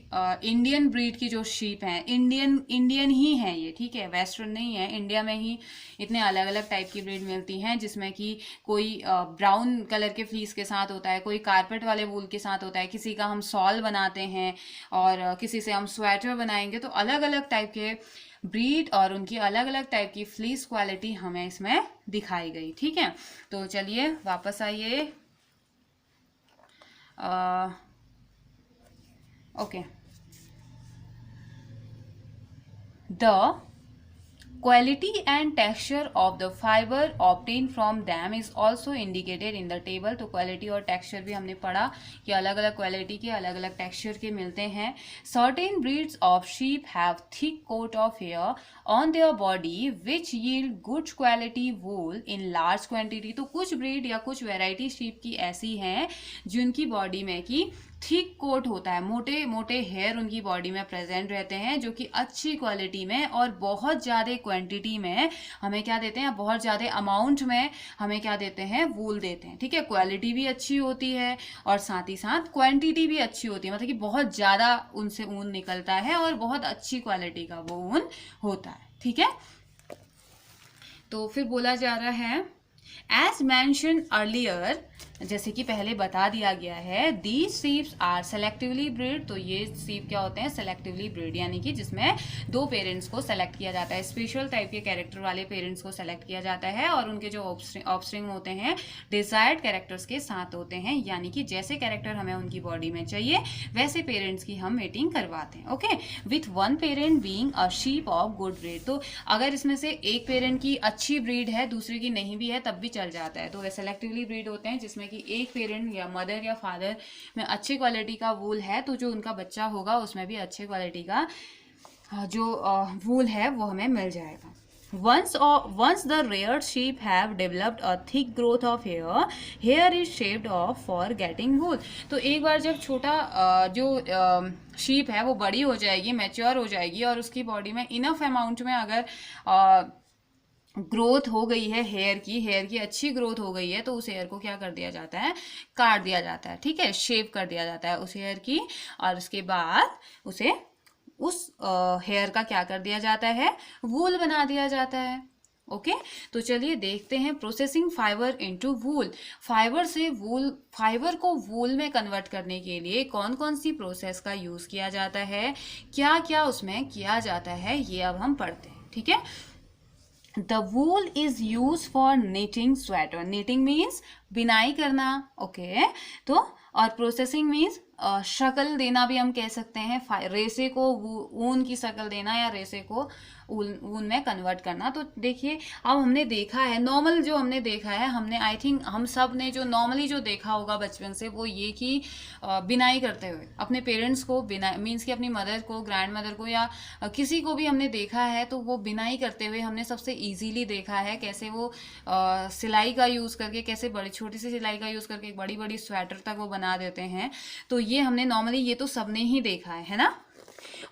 इंडियन ब्रीड की जो शीप हैं, इंडियन ही हैं ये, ठीक है, वेस्टर्न नहीं है, इंडिया में ही इतने अलग अलग टाइप की ब्रीड मिलती हैं, जिसमें कि कोई ब्राउन कलर के फ्लीस के साथ होता है, कोई कारपेट वाले वूल के साथ होता है, किसी का हम सॉल बनाते हैं और किसी से हम स्वेटर बनाएंगे। तो अलग अलग टाइप के ब्रीड और उनकी अलग अलग टाइप की फ्लीस क्वालिटी हमें इसमें दिखाई गई, ठीक है। तो चलिए वापस आइए, okay, the quality and texture of the fiber obtained from them is also indicated in the table। तो quality और texture भी हमने पढ़ा कि अलग अलग quality के अलग अलग texture के मिलते हैं। Certain breeds of sheep have thick coat of hair on their body which yield good quality wool in large quantity। तो कुछ breed या कुछ variety sheep की ऐसी हैं जिनकी body में कि थिक कोट होता है, मोटे मोटे हेयर उनकी बॉडी में प्रेजेंट रहते हैं, जो कि अच्छी क्वालिटी में और बहुत ज़्यादा क्वांटिटी में हमें क्या देते हैं, बहुत ज़्यादा अमाउंट में हमें क्या देते हैं, वूल देते हैं, ठीक है। क्वालिटी भी अच्छी होती है और साथ ही साथ क्वांटिटी भी अच्छी होती है, मतलब कि बहुत ज़्यादा उनसे ऊन निकलता है और बहुत अच्छी क्वालिटी का वो ऊन होता है, ठीक है। तो फिर बोला जा रहा है एज मैंशन अर्लियर, जैसे कि पहले बता दिया गया है, दीज सीप्स आर सेलेक्टिवली ब्रीड। तो ये सीप क्या होते हैं, सेलेक्टिवली ब्रीड, यानी कि जिसमें दो पेरेंट्स को सेलेक्ट किया जाता है, स्पेशल टाइप के कैरेक्टर वाले पेरेंट्स को सेलेक्ट किया जाता है और उनके जो ऑफस्प्रिंग होते हैं डिजायर्ड कैरेक्टर्स के साथ होते हैं, यानी कि जैसे कैरेक्टर हमें उनकी बॉडी में चाहिए वैसे पेरेंट्स की हम मेटिंग करवाते हैं, okay. With one parent being a sheep of good breed. तो अगर इसमें से एक पेरेंट की अच्छी ब्रीड है दूसरे की नहीं भी है, तब तब भी चल जाता है। तो वे सेलेक्टिवली ब्रीड होते हैं जिसमें कि एक पेरेंट या मदर या फादर में अच्छी क्वालिटी का वूल है, तो जो उनका बच्चा होगा उसमें भी अच्छे क्वालिटी का जो वूल है वो हमें मिल जाएगा। Once the rare sheep have developed a thick growth of hair is shaved off for getting wool। तो एक बार जब छोटा जो शीप है वो बड़ी हो जाएगी, मैच्योर हो जाएगी और उसकी बॉडी में इनफ अमाउंट में अगर ग्रोथ हो गई है हेयर की अच्छी ग्रोथ हो गई है, तो उस हेयर को क्या कर दिया जाता है, काट दिया जाता है, ठीक है, शेव कर दिया जाता है उस हेयर की। और उसके बाद उसे उस हेयर का क्या कर दिया जाता है, वूल बना दिया जाता है। ओके तो चलिए देखते हैं प्रोसेसिंग फाइबर इनटू वूल। फाइबर से वूल, फाइबर को वूल में कन्वर्ट करने के लिए कौन कौन सी प्रोसेस का यूज किया जाता है, क्या क्या उसमें किया जाता है, ये अब हम पढ़ते हैं, ठीक है। The wool is used for knitting sweater। knitting means बिनाई करना, ओके तो और प्रोसेसिंग मीन्स शक्ल देना भी हम कह सकते हैं, रेसे को ऊन की शक्ल देना या रेसे को ऊन में कन्वर्ट करना। तो देखिए अब हमने देखा है, नॉर्मल जो हमने देखा है, हमने आई थिंक हम सब ने जो नॉर्मली जो देखा होगा बचपन से वो ये कि बिनाई करते हुए अपने पेरेंट्स को, बिनाई मीन्स कि अपनी मदर को, ग्रैंड मदर को या किसी को भी हमने देखा है, तो वो बिनाई करते हुए हमने सबसे ईजीली देखा है कैसे वो सिलाई का यूज़ करके, कैसे बड़ी छोटी सी सिलाई का यूज़ करके एक बड़ी बड़ी स्वेटर तक वो बना देते हैं। तो ये हमने नॉर्मली, ये तो सबने ही देखा है ना।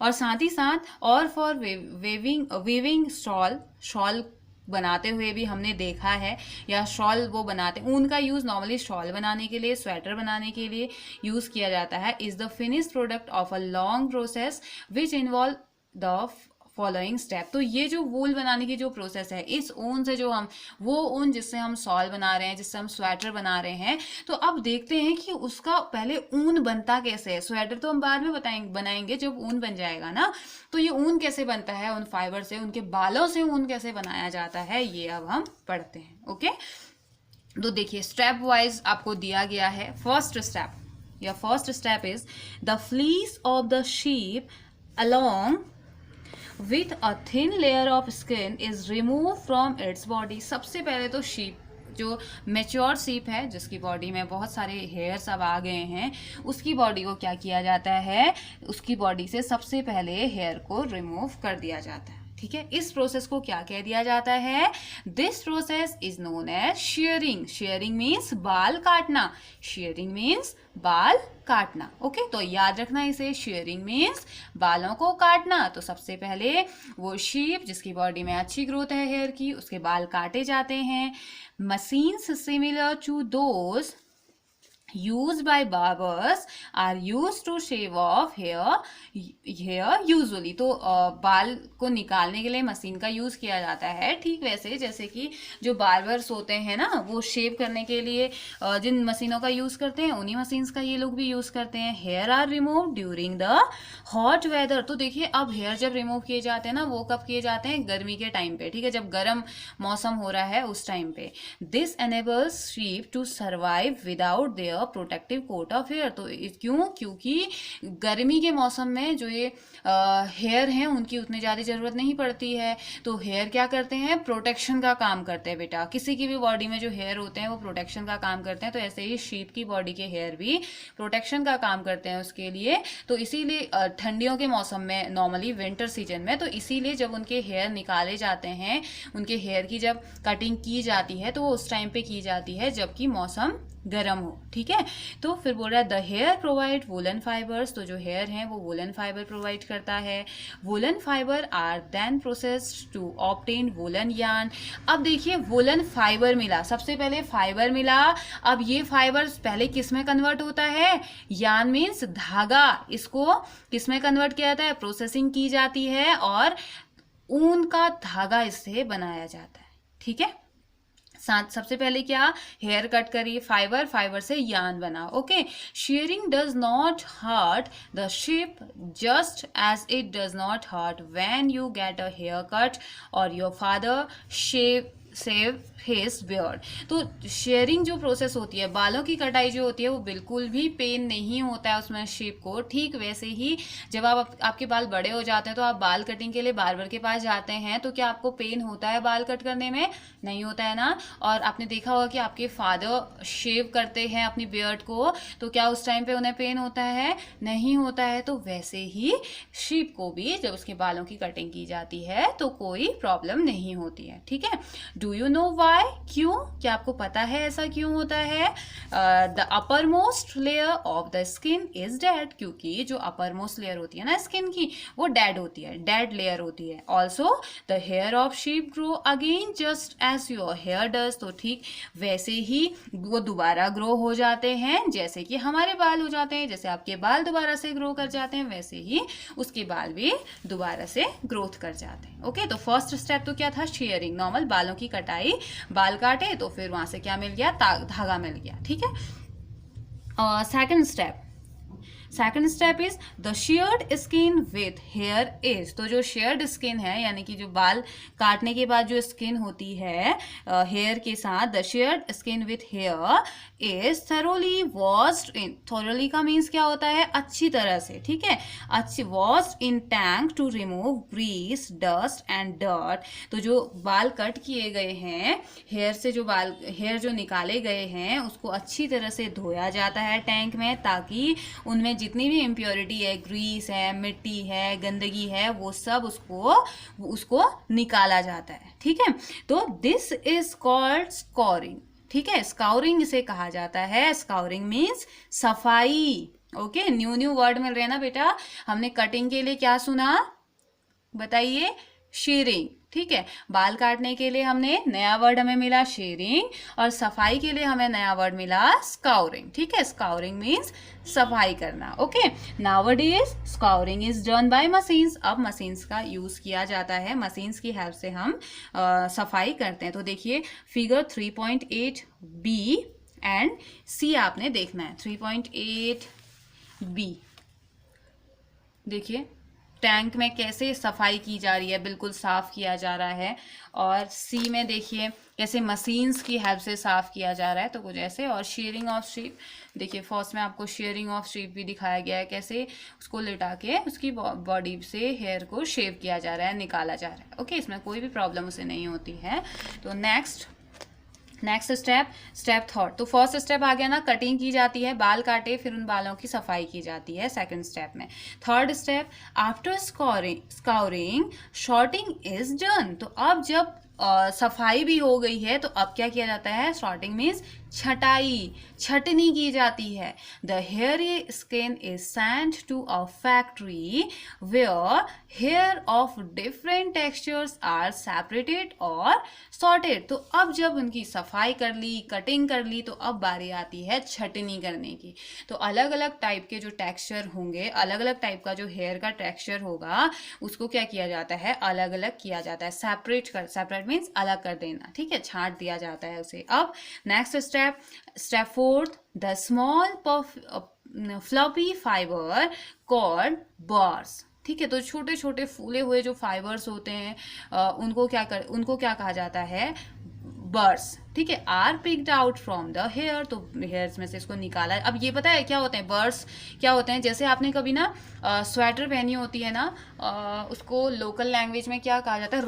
और साथ ही साथ और फॉर वीविंग शॉल बनाते हुए भी हमने देखा है, या शॉल वो बनाते, ऊन का यूज नॉर्मली शॉल बनाने के लिए, स्वेटर बनाने के लिए यूज किया जाता है। Is the finished product of a long process which involve the following step. तो ये जो वूल बनाने की जो प्रोसेस है, इस ऊन से जो हम, वो ऊन जिससे हम शॉल बना रहे हैं, जिससे हम स्वेटर बना रहे हैं, तो अब देखते हैं कि उसका पहले ऊन बनता कैसे है। स्वेटर तो हम बाद में बनाएंगे जब ऊन बन जाएगा ना। तो ये ऊन कैसे बनता है, उन फाइबर से, उनके बालों से ऊन कैसे बनाया जाता है, ये अब हम पढ़ते हैं। ओके तो देखिए स्टेप वाइज आपको दिया गया है। First step is the fleece of the sheep along with a thin layer of skin is removed from its body। सबसे पहले तो शीप, जो मेच्योर शीप है जिसकी बॉडी में बहुत सारे हेयर्स अब आ गए हैं, उसकी बॉडी को क्या किया जाता है, उसकी बॉडी से सबसे पहले हेयर को रिमूव कर दिया जाता है, ठीक है। इस प्रोसेस को क्या कह दिया जाता है, this process is known as shearing. Shearing means बाल काटना, शेयरिंग मीन्स बाल काटना। ओके तो याद रखना इसे, शेयरिंग मीन्स बालों को काटना। तो सबसे पहले वो शीप जिसकी बॉडी में अच्छी ग्रोथ है हेयर की, उसके बाल काटे जाते हैं। Machines similar to those used by barbers are used to shave off hair usually। तो बाल को निकालने के लिए मशीन का यूज किया जाता है, ठीक वैसे जैसे कि जो बार्बर्स होते हैं ना, वो शेव करने के लिए जिन मशीनों का यूज करते हैं, उन्हीं मशीन्स का ये लोग भी यूज करते हैं। Hair are remove during the hot weather. तो देखिए अब हेयर जब रिमूव किए जाते हैं ना, वो कब किए जाते हैं, गर्मी के टाइम पे, ठीक है, जब गर्म मौसम हो रहा है उस टाइम पे। This enables sheep to survive without their protective coat of hair. तो क्योंकि गर्मी के मौसम में जो ये हेयर हैं उनकी उतनी ज़्यादा ज़रूरत नहीं पड़ती है। तो हेयर क्या करते हैं, प्रोटेक्शन का काम करते हैं बेटा। किसी की भी बॉडी में जो हेयर होते हैं वो प्रोटेक्शन का काम करते हैं, तो ऐसे ही शीप की बॉडी के हेयर भी प्रोटेक्शन का काम करते हैं उसके लिए। तो इसीलिए ठंडियों के मौसम में, नॉर्मली विंटर सीजन में, तो इसीलिए जब उनके हेयर निकाले जाते हैं, उनके हेयर की जब कटिंग की जाती है तो वो उस टाइम पे की जाती है जबकि मौसम गर्म हो, ठीक है। तो फिर बोल रहा है the hair provide woollen fibres. तो जो हेयर हैं वो वुलन फाइबर प्रोवाइड करता है। Woollen fibre are then processed to obtain woollen yarn. अब देखिए वुलन फाइबर मिला, सबसे पहले फाइबर मिला। अब ये फाइबर पहले किस में कन्वर्ट होता है, यार्न मीन्स धागा। इसको किस में कन्वर्ट किया जाता है, प्रोसेसिंग की जाती है और ऊन का धागा इससे बनाया जाता है, ठीक है। सबसे पहले क्या, हेयर कट करी, फाइबर से यार्न बना। Okay shearing does not hurt the sheep just as it does not hurt when you get a hair cut और your father shave save his beard. तो शेयरिंग जो प्रोसेस होती है, बालों की कटाई जो होती है, वो बिल्कुल भी पेन नहीं होता है उसमें शेप को। ठीक वैसे ही जब आपके बाल बड़े हो जाते हैं तो आप बाल कटिंग के लिए बार्बर के पास जाते हैं, तो क्या आपको पेन होता है बाल कट करने में? नहीं होता है ना। और आपने देखा होगा कि आपके फादर शेव करते हैं अपनी बियर्ड को, तो क्या उस टाइम पे उन्हें पेन होता है? नहीं होता है। तो वैसे ही शीप को भी जब उसके बालों की कटिंग की जाती है तो कोई प्रॉब्लम नहीं होती है। ठीक है, डू यू नो वाई? क्यों? क्या आपको पता है ऐसा क्यों होता है? The upper most layer of the skin is dead, क्योंकि जो अपर मोस्ट लेयर होती है ना स्किन की, वो डेड होती है, डेड लेयर होती है। Also the hair of sheep grow again just as your hair does, तो ठीक वैसे ही वो दोबारा ग्रो हो जाते हैं जैसे कि हमारे बाल हो जाते हैं। जैसे आपके बाल दोबारा से ग्रो कर जाते हैं, वैसे ही उसके बाल भी दोबारा से ग्रोथ कर जाते हैं। ओके, तो फर्स्ट स्टेप तो क्या था? शेयरिंग, नॉर्मल बालों की कटाई। बाल काटे तो फिर वहां से क्या मिल गया? धागा मिल गया। ठीक है। Second step is the sheared skin with hair is. तो जो शेयर्ड स्किन है, यानी कि जो बाल काटने के बाद जो स्किन होती है हेयर के साथ, the sheared skin with hair is thoroughly washed in. Thoroughly का मीन्स क्या होता है? अच्छी तरह से। ठीक है, अच्छी washed in tank to remove grease, dust and dirt. तो जो बाल कट किए गए हैं, हेयर जो निकाले गए हैं, उसको अच्छी तरह से धोया जाता है टैंक में, ताकि उनमें जितनी भी इम्प्योरिटी है, ग्रीस है, मिट्टी है, गंदगी है, वो सब उसको निकाला जाता है। ठीक है, तो दिस इज कॉल्ड स्कॉरिंग। ठीक है, स्काउरिंग इसे कहा जाता है। स्काउरिंग मीन्स सफाई। ओके, न्यू वर्ड मिल रहे हैं ना बेटा। हमने कटिंग के लिए क्या सुना? बताइए, शेयरिंग। ठीक है, बाल काटने के लिए हमने नया वर्ड हमें मिला शेयरिंग, और सफाई के लिए हमें नया वर्ड मिला स्काउरिंग। ठीक है, स्काउरिंग मीन्स सफाई करना। Okay, nowadays scouring is done by machines. अब मशीन्स का यूज किया जाता है, मशीन्स की हेल्प से हम सफाई करते हैं। तो देखिए फिगर 3.8 बी एंड सी आपने देखना है। 3.8 बी देखिए, टैंक में कैसे सफाई की जा रही है, बिल्कुल साफ किया जा रहा है। और सी में देखिए कैसे मशीन्स की हेल्प से साफ किया जा रहा है, तो कुछ ऐसे। और शेयरिंग ऑफ शीप, देखिए फर्स्ट में आपको शेयरिंग ऑफ शीप भी दिखाया गया है, कैसे उसको लिटा के उसकी बॉडी से हेयर को शेव किया जा रहा है, निकाला जा रहा है। ओके, इसमें कोई भी प्रॉब्लम उसे नहीं होती है। तो नेक्स्ट स्टेप थर्ड। तो फर्स्ट स्टेप आ गया ना, कटिंग की जाती है, बाल काटे, फिर उन बालों की सफाई की जाती है सेकंड स्टेप में। Third step, after scouring sorting is done. तो अब जब सफाई भी हो गई है, तो अब क्या किया जाता है? शॉर्टिंग मीन्स छटनी की जाती है। The hairy skin is sent to a factory where hair of different textures are separated और सॉर्टेड। तो अब जब उनकी सफाई कर ली, कटिंग कर ली, तो अब बारी आती है छटनी करने की। तो अलग अलग टाइप के जो टेक्सचर होंगे, अलग अलग टाइप का जो हेयर का टेक्सचर होगा, उसको क्या किया जाता है? अलग अलग किया जाता है। सेपरेट मीन्स अलग कर देना। ठीक है, छांट दिया जाता है उसे। अब next step fourth, the small fluffy fibre called burrs. ठीक है, तो छोटे छोटे फूले हुए जो फाइबर्स होते हैं उनको क्या कहा जाता है? बर्स। ठीक है, are picked out from the hair. तो हेयर्स में से इसको निकाला। अब ये पता है क्या होते हैं बर्स? क्या होते हैं? जैसे आपने कभी ना स्वेटर पहनी होती है ना, उसको लोकल लैंग्वेज में क्या कहा जाता है?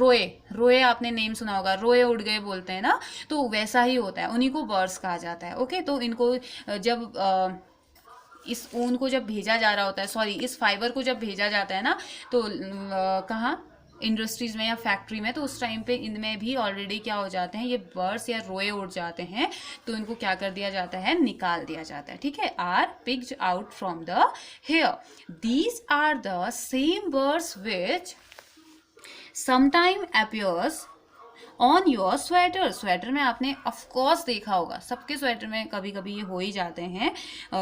रोए आपने नेम सुना होगा, रोए उड़ गए बोलते हैं ना, तो वैसा ही होता है, उन्हीं को बर्स कहा जाता है। ओके, तो इनको जब इस ऊन को जब भेजा जा रहा होता है, सॉरी इस फाइबर को जब भेजा जाता है ना, तो कहाँ? इंडस्ट्रीज में या फैक्ट्री में, तो उस टाइम पे इनमें भी ऑलरेडी क्या हो जाते हैं? ये बर्ड्स या रोए उड़ जाते हैं, तो इनको क्या कर दिया जाता है? निकाल दिया जाता है। ठीक है, are picked out from the hair. These are the same burrs which sometime appears on your sweater में आपने ऑफकोर्स देखा होगा, सबके स्वेटर में कभी कभी ये हो ही जाते हैं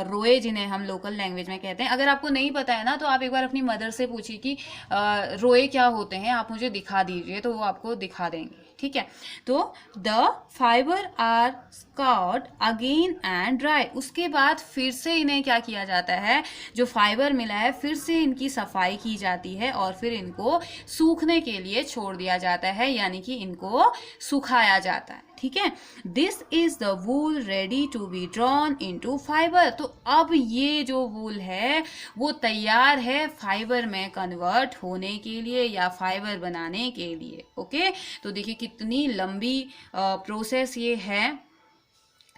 रोए, जिन्हें हम लोकल लैंग्वेज में कहते हैं। अगर आपको नहीं पता है ना, तो आप एक बार अपनी मदर से पूछिए कि रोए क्या होते हैं, आप मुझे दिखा दीजिए, तो वो आपको दिखा देंगे। ठीक है। तो the fibre are scoured again and dry, उसके बाद फिर से इन्हें क्या किया जाता है, जो फाइबर मिला है फिर से इनकी सफाई की जाती है और फिर इनको सूखने के लिए छोड़ दिया जाता है, यानी कि इनको सुखाया जाता है, ठीक है। This is the wool ready to be drawn into fibre, तो अब ये जो वूल है वो तैयार है फाइबर में कन्वर्ट होने के लिए या फाइबर बनाने के लिए। ओके, तो देखिए कितनी लंबी प्रोसेस ये है।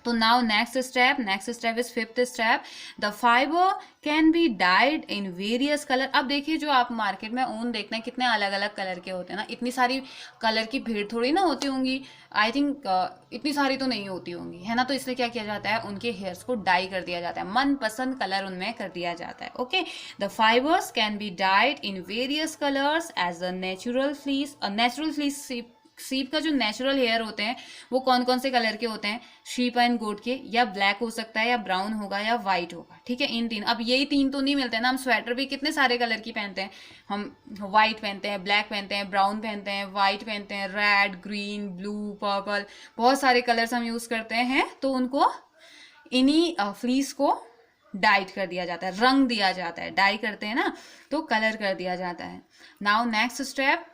तो now next step is fifth step, the fibre can be dyed in various colour. अब देखिए जो आप मार्केट में ऊन देखते हैं कितने अलग अलग कलर के होते हैं ना, इतनी सारी कलर की भीड़ थोड़ी ना होती होंगी, आई थिंक इतनी सारी तो नहीं होती होंगी, है ना। तो इसलिए क्या किया जाता है, उनके हेयर्स को डाई कर दिया जाता है, मनपसंद कलर उनमें कर दिया जाता है। Okay, the fibres can be dyed in various colours as a natural fleece. Natural fleece sheep का जो नेचुरल हेयर होते हैं वो कौन कौन से कलर के होते हैं, शीप एंड गोट के, या ब्लैक हो सकता है या ब्राउन होगा या वाइट होगा, ठीक है। इन तीन, अब यही तीन तो नहीं मिलते ना, हम स्वेटर भी कितने सारे कलर की पहनते हैं, हम व्हाइट पहनते हैं, ब्लैक पहनते हैं, ब्राउन पहनते हैं, वाइट पहनते हैं, रेड, ग्रीन, ब्लू, पर्पल, बहुत सारे कलर्स हम यूज करते हैं। तो उनको इन्हीं फ्लीस को डाइट कर दिया जाता है, रंग दिया जाता है, डाई करते हैं ना तो कलर कर दिया जाता है। Now next step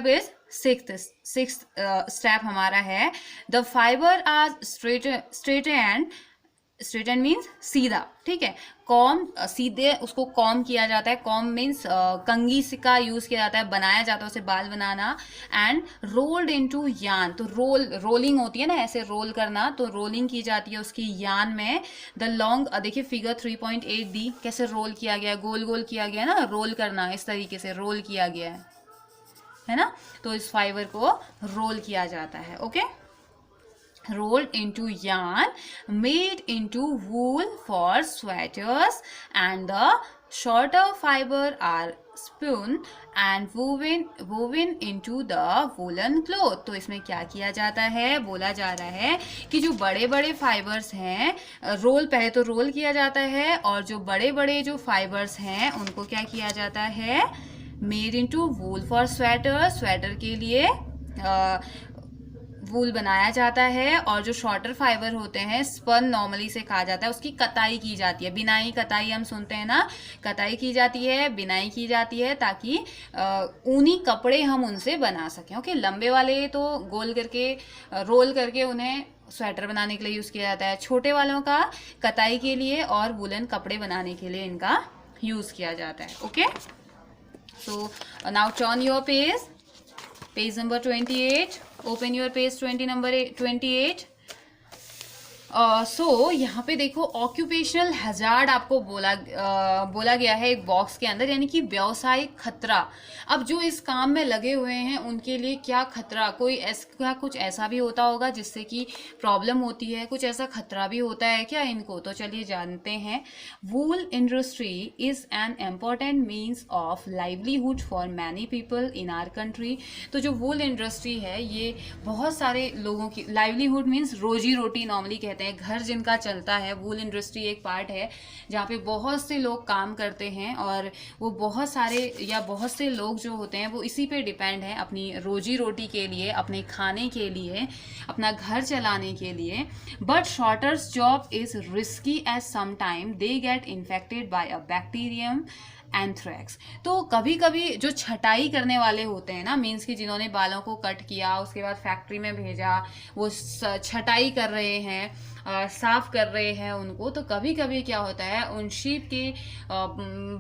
is sixth step हमारा है, the fibre are straight and means सीधा, ठीक है। कॉम सीधे उसको कॉम किया जाता है, कॉम मीन्स कंघी का यूज किया जाता है, बनाया जाता है उसे बाल बनाना। एंड रोल्ड इनटू यान, तो रोलिंग होती है ना, ऐसे रोल करना, तो रोलिंग की जाती है उसकी यान में। द लॉन्ग, देखिए फिगर 3.8D कैसे रोल किया गया है, गोल गोल किया गया है ना, रोल करना, इस तरीके से रोल किया गया है ना। तो इस फाइबर को रोल किया जाता है। Okay, rolled into yarn, made into wool for sweaters, and the shorter fiber are spun and woven into the woolen cloth। तो इसमें क्या किया जाता है, बोला जा रहा है कि जो बड़े बड़े फाइबर्स हैं, पहले तो रोल किया जाता है, और जो बड़े बड़े जो फाइबर्स हैं उनको क्या किया जाता है, made into wool for sweater के लिए वूल बनाया जाता है। और जो शॉर्टर फाइबर होते हैं, स्पन नॉर्मली से कहा जाता है, उसकी कताई की जाती है, बिनाई कताई हम सुनते हैं ना, कताई की जाती है, बिनाई की जाती है, ताकि ऊनी कपड़े हम उनसे बना सकें। ओके, लंबे वाले तो गोल करके रोल करके उन्हें स्वेटर बनाने के लिए यूज़ किया जाता है, छोटे वालों का कताई के लिए और वुलन कपड़े बनाने के लिए इनका यूज़ किया जाता है। Okay, so now turn your page number 28, open your page 28। सो यहाँ पे देखो ऑक्यूपेशनल हैजार्ड आपको बोला गया है एक बॉक्स के अंदर, यानी कि व्यावसायिक खतरा। अब जो इस काम में लगे हुए हैं उनके लिए क्या खतरा, क्या कुछ ऐसा भी होता होगा जिससे कि प्रॉब्लम होती है, कुछ ऐसा खतरा भी होता है क्या इनको, तो चलिए जानते हैं। Wool industry is an important means of livelihood for many people in our country. तो जो वूल इंडस्ट्री है ये बहुत सारे लोगों की, लाइवलीहुड मीन्स रोजी रोटी नॉर्मली कहते हैं, घर जिनका चलता है, वूल इंडस्ट्री एक पार्ट है जहाँ पे बहुत से लोग काम करते हैं, और वो बहुत से लोग जो होते हैं वो इसी पे डिपेंड है अपनी रोजी रोटी के लिए, अपने खाने के लिए, अपना घर चलाने के लिए। But sorter's job is risky as some time they get infected by a bacterium anthrax. तो कभी कभी जो छटाई करने वाले होते हैं ना, मीन्स कि जिन्होंने बालों को कट किया उसके बाद फैक्ट्री में भेजा, वो छटाई कर रहे हैं, साफ कर रहे हैं उनको, तो कभी कभी क्या होता है, उन शीप के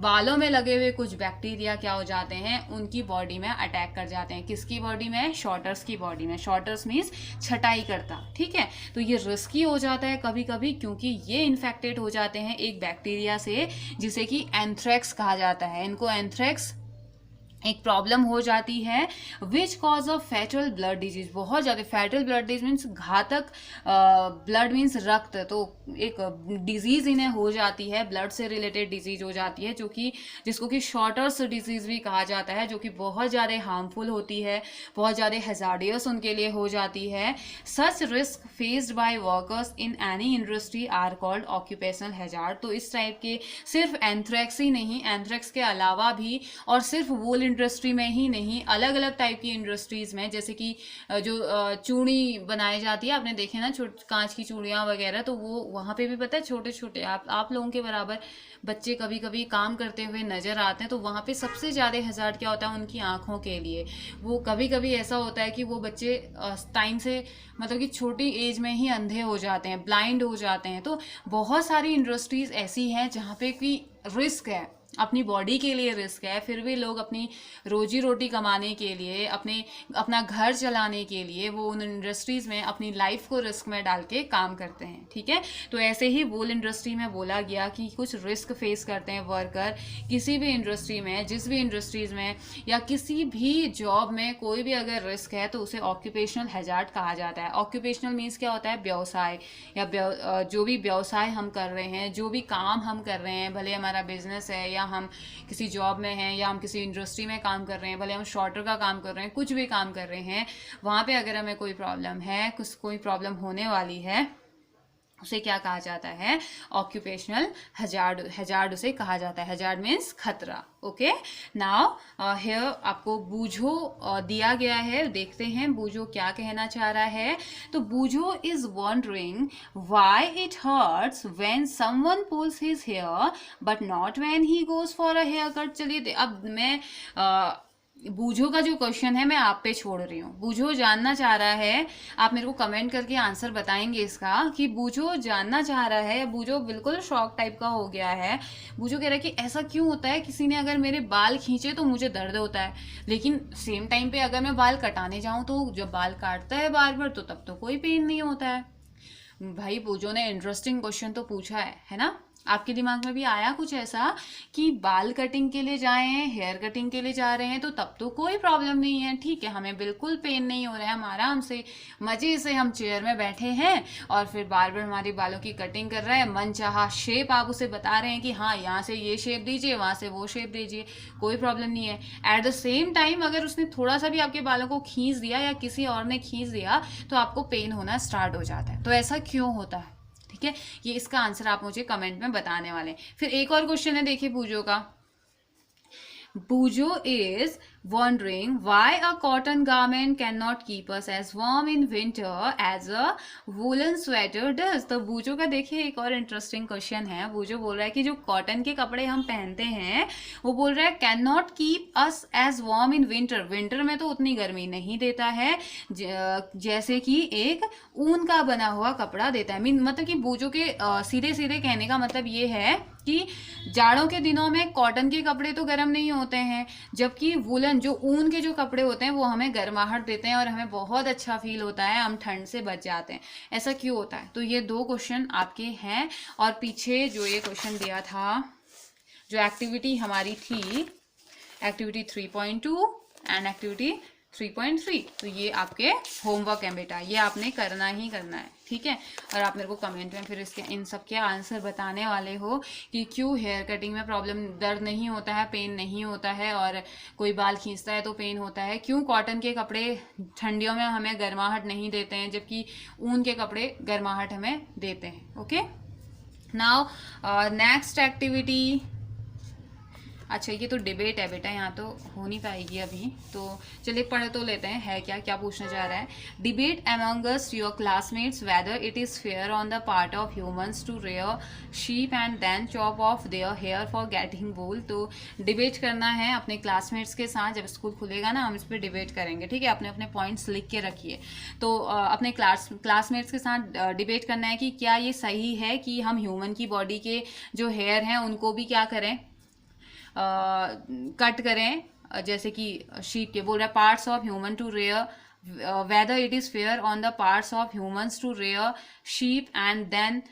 बालों में लगे हुए कुछ बैक्टीरिया क्या हो जाते हैं, उनकी बॉडी में अटैक कर जाते हैं। किसकी बॉडी में, शॉर्टर्स की बॉडी में। शॉर्टर्स मीन्स छटाई करता, ठीक है। तो ये रिस्की हो जाता है कभी कभी, क्योंकि ये इन्फेक्टेड हो जाते हैं एक बैक्टीरिया से जिसे कि एंथ्रैक्स कहा जाता है। इनको एंथ्रैक्स एक प्रॉब्लम हो जाती है, which cause of fatal blood disease. बहुत ज़्यादा फैटल ब्लड डिजीज मीन्स घातक, ब्लड मीन्स रक्त, तो एक डिजीज इन्हें हो जाती है, ब्लड से रिलेटेड डिजीज हो जाती है, जिसको कि शॉर्टर्स डिजीज भी कहा जाता है, जो कि बहुत ज़्यादा हार्मफुल होती है, बहुत ज़्यादा हैजार्डियस उनके लिए हो जाती है। Such risk faced by workers in any industry are called occupational hazard. तो इस टाइप के सिर्फ एंथ्रैक्स ही नहीं, एंथ्रैक्स के अलावा भी, और सिर्फ वूल इंडस्ट्री में ही नहीं, अलग अलग टाइप की इंडस्ट्रीज में, जैसे कि जो चूड़ी बनाई जाती है, आपने देखे ना कांच की चूड़ियाँ वगैरह, तो वो वहाँ पे भी पता है छोटे छोटे आप लोगों के बराबर बच्चे कभी कभी काम करते हुए नजर आते हैं। तो वहाँ पे सबसे ज़्यादा हज़ार्ड क्या होता है उनकी आँखों के लिए। वो कभी कभी ऐसा होता है कि वो बच्चे टाइम से, मतलब कि छोटी एज में ही अंधे हो जाते हैं, ब्लाइंड हो जाते हैं। तो बहुत सारी इंडस्ट्रीज ऐसी हैं जहाँ पे कि रिस्क है, अपनी बॉडी के लिए रिस्क है, फिर भी लोग अपनी रोजी रोटी कमाने के लिए, अपना घर चलाने के लिए वो उन इंडस्ट्रीज़ में अपनी लाइफ को रिस्क में डाल के काम करते हैं। ठीक है, तो ऐसे ही वूल इंडस्ट्री में बोला गया कि कुछ रिस्क फेस करते हैं वर्कर किसी भी इंडस्ट्री में, जिस भी इंडस्ट्रीज़ में या किसी भी जॉब में कोई भी अगर रिस्क है तो उसे ऑक्यूपेशनल हैजार्ड कहा जाता है। ऑक्यूपेशनल मीन्स क्या होता है, व्यवसाय या जो भी व्यवसाय हम कर रहे हैं, जो भी काम हम कर रहे हैं, भले हमारा बिजनेस है या हम किसी जॉब में हैं या हम किसी इंडस्ट्री में काम कर रहे हैं, भले हम शॉर्टर का काम कर रहे हैं, कुछ भी काम कर रहे हैं, वहाँ पे अगर हमें कोई प्रॉब्लम है, कोई प्रॉब्लम होने वाली है, उसे क्या कहा जाता है, ऑक्यूपेशनल हजार्ड उसे कहा जाता है। हजार्ड मीन्स खतरा। ओके, नाउ हियर आपको बूझो दिया गया है, देखते हैं बूझो क्या कहना चाह रहा है। तो Boojho is wondering why it hurts when someone pulls his hair but not when he goes for a hair cut. चलिए अब मैं बूझो का जो क्वेश्चन है मैं आप पे छोड़ रही हूँ। बूझो जानना चाह रहा है, आप मेरे को कमेंट करके आंसर बताएंगे इसका, कि बूझो जानना चाह रहा है, बूझो बिल्कुल शॉक टाइप का हो गया है। बूझो कह रहा है कि ऐसा क्यों होता है, किसी ने अगर मेरे बाल खींचे तो मुझे दर्द होता है, लेकिन सेम टाइम पे अगर मैं बाल कटाने जाऊँ तो जब बाल काटता है बार बार तो तब तो कोई पेन नहीं होता है। भाई बूझो ने इंटरेस्टिंग क्वेश्चन तो पूछा है ना। आपके दिमाग में भी आया कुछ ऐसा कि बाल कटिंग के लिए जाए हैं, हेयर कटिंग के लिए जा रहे हैं तो तब तो कोई प्रॉब्लम नहीं है, ठीक है, हमें बिल्कुल पेन नहीं हो रहा है, हम आराम से मजे से हम चेयर में बैठे हैं और फिर बार बार हमारे बालों की कटिंग कर रहा है, मन चाहा शेप आप उसे बता रहे हैं कि हाँ यहाँ से ये शेप दीजिए, वहाँ से वो शेप दीजिए, कोई प्रॉब्लम नहीं है। एट द सेम टाइम अगर उसने थोड़ा सा भी आपके बालों को खींच दिया या किसी और ने खींच दिया तो आपको पेन होना स्टार्ट हो जाता है। तो ऐसा क्यों होता है, ठीक है, ये इसका आंसर आप मुझे कमेंट में बताने वाले हैं। फिर एक और क्वेश्चन है, देखिए बूझो का। Bujo is wondering why a cotton garment cannot keep us as warm in winter as a woolen sweater does। तो बूजो का देखिए एक और इंटरेस्टिंग क्वेश्चन है। बूजो बोल रहा है कि जो कॉटन के कपड़े हम पहनते हैं वो बोल रहा है can not keep us as warm in winter. Winter में तो उतनी गर्मी नहीं देता है जैसे कि एक ऊन का बना हुआ कपड़ा देता है। मतलब कि बूजो के सीधे सीधे कहने का मतलब ये है कि जाड़ों के दिनों में कॉटन के कपड़े तो गर्म नहीं होते हैं, जबकि वुलन जो ऊन के जो कपड़े होते हैं वो हमें गर्माहट देते हैं और हमें बहुत अच्छा फील होता है, हम ठंड से बच जाते हैं। ऐसा क्यों होता है? तो ये दो क्वेश्चन आपके हैं और पीछे जो ये क्वेश्चन दिया था, जो एक्टिविटी हमारी थी, एक्टिविटी 3.2 एंड एक्टिविटी 3.3, तो ये आपके होमवर्क है बेटा, ये आपने करना ही करना है, ठीक है। और आप मेरे को कमेंट में फिर इसके इन सब के आंसर बताने वाले हो कि क्यों हेयर कटिंग में प्रॉब्लम, दर्द नहीं होता है, पेन नहीं होता है, और कोई बाल खींचता है तो पेन होता है, क्यों कॉटन के कपड़े ठंडियों में हमें गर्माहट नहीं देते हैं जबकि ऊन के कपड़े गर्माहट हमें देते हैं। Okay, now next activity. अच्छा, ये तो डिबेट है बेटा, यहाँ तो हो नहीं पाएगी अभी, तो चलिए पढ़ तो लेते हैं, है क्या क्या पूछना चाह रहा है। Debate among us your classmates whether it is fair on the part of humans to rear sheep and then chop off their hair for getting wool. तो डिबेट करना है अपने क्लासमेट्स के साथ, जब स्कूल खुलेगा ना हम इस पर डिबेट करेंगे, ठीक है। अपने अपने पॉइंट्स लिख के रखिए। तो अपने क्लासमेट्स के साथ डिबेट करना है कि क्या ये सही है कि हम ह्यूमन की बॉडी के जो हेयर हैं उनको भी क्या करें, कट करें, जैसे कि शीप के। बोल रहा है parts of human to rear whether it is fair on the parts of humans to rear sheep and then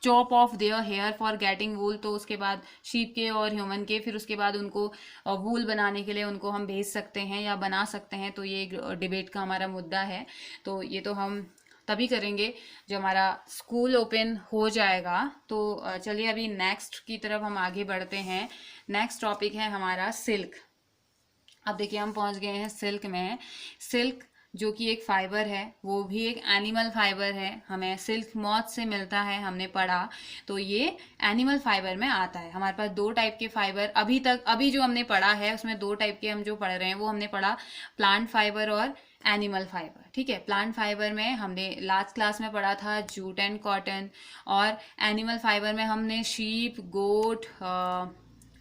chop off their hair for getting wool. तो उसके बाद शीप के और ह्यूमन के, फिर उसके बाद उनको वूल बनाने के लिए उनको हम भेज सकते हैं या बना सकते हैं। तो ये डिबेट का हमारा मुद्दा है। तो ये तो हम तभी करेंगे जब हमारा स्कूल ओपन हो जाएगा। तो चलिए अभी नेक्स्ट की तरफ हम आगे बढ़ते हैं। नेक्स्ट टॉपिक है हमारा सिल्क। अब देखिए हम पहुंच गए हैं सिल्क में। सिल्क जो कि एक फाइबर है, वो भी एक एनिमल फाइबर है, हमें सिल्क मॉथ से मिलता है, हमने पढ़ा, तो ये एनिमल फाइबर में आता है। हमारे पास दो टाइप के फाइबर अभी जो हमने पढ़ा है उसमें दो टाइप के हम जो पढ़ रहे हैं वो हमने पढ़ा, प्लांट फाइबर और एनिमल फाइबर। ठीक है, प्लांट फाइबर में हमने लास्ट क्लास में पढ़ा था जूट एंड कॉटन, और एनिमल फाइबर में हमने शीप, गोट,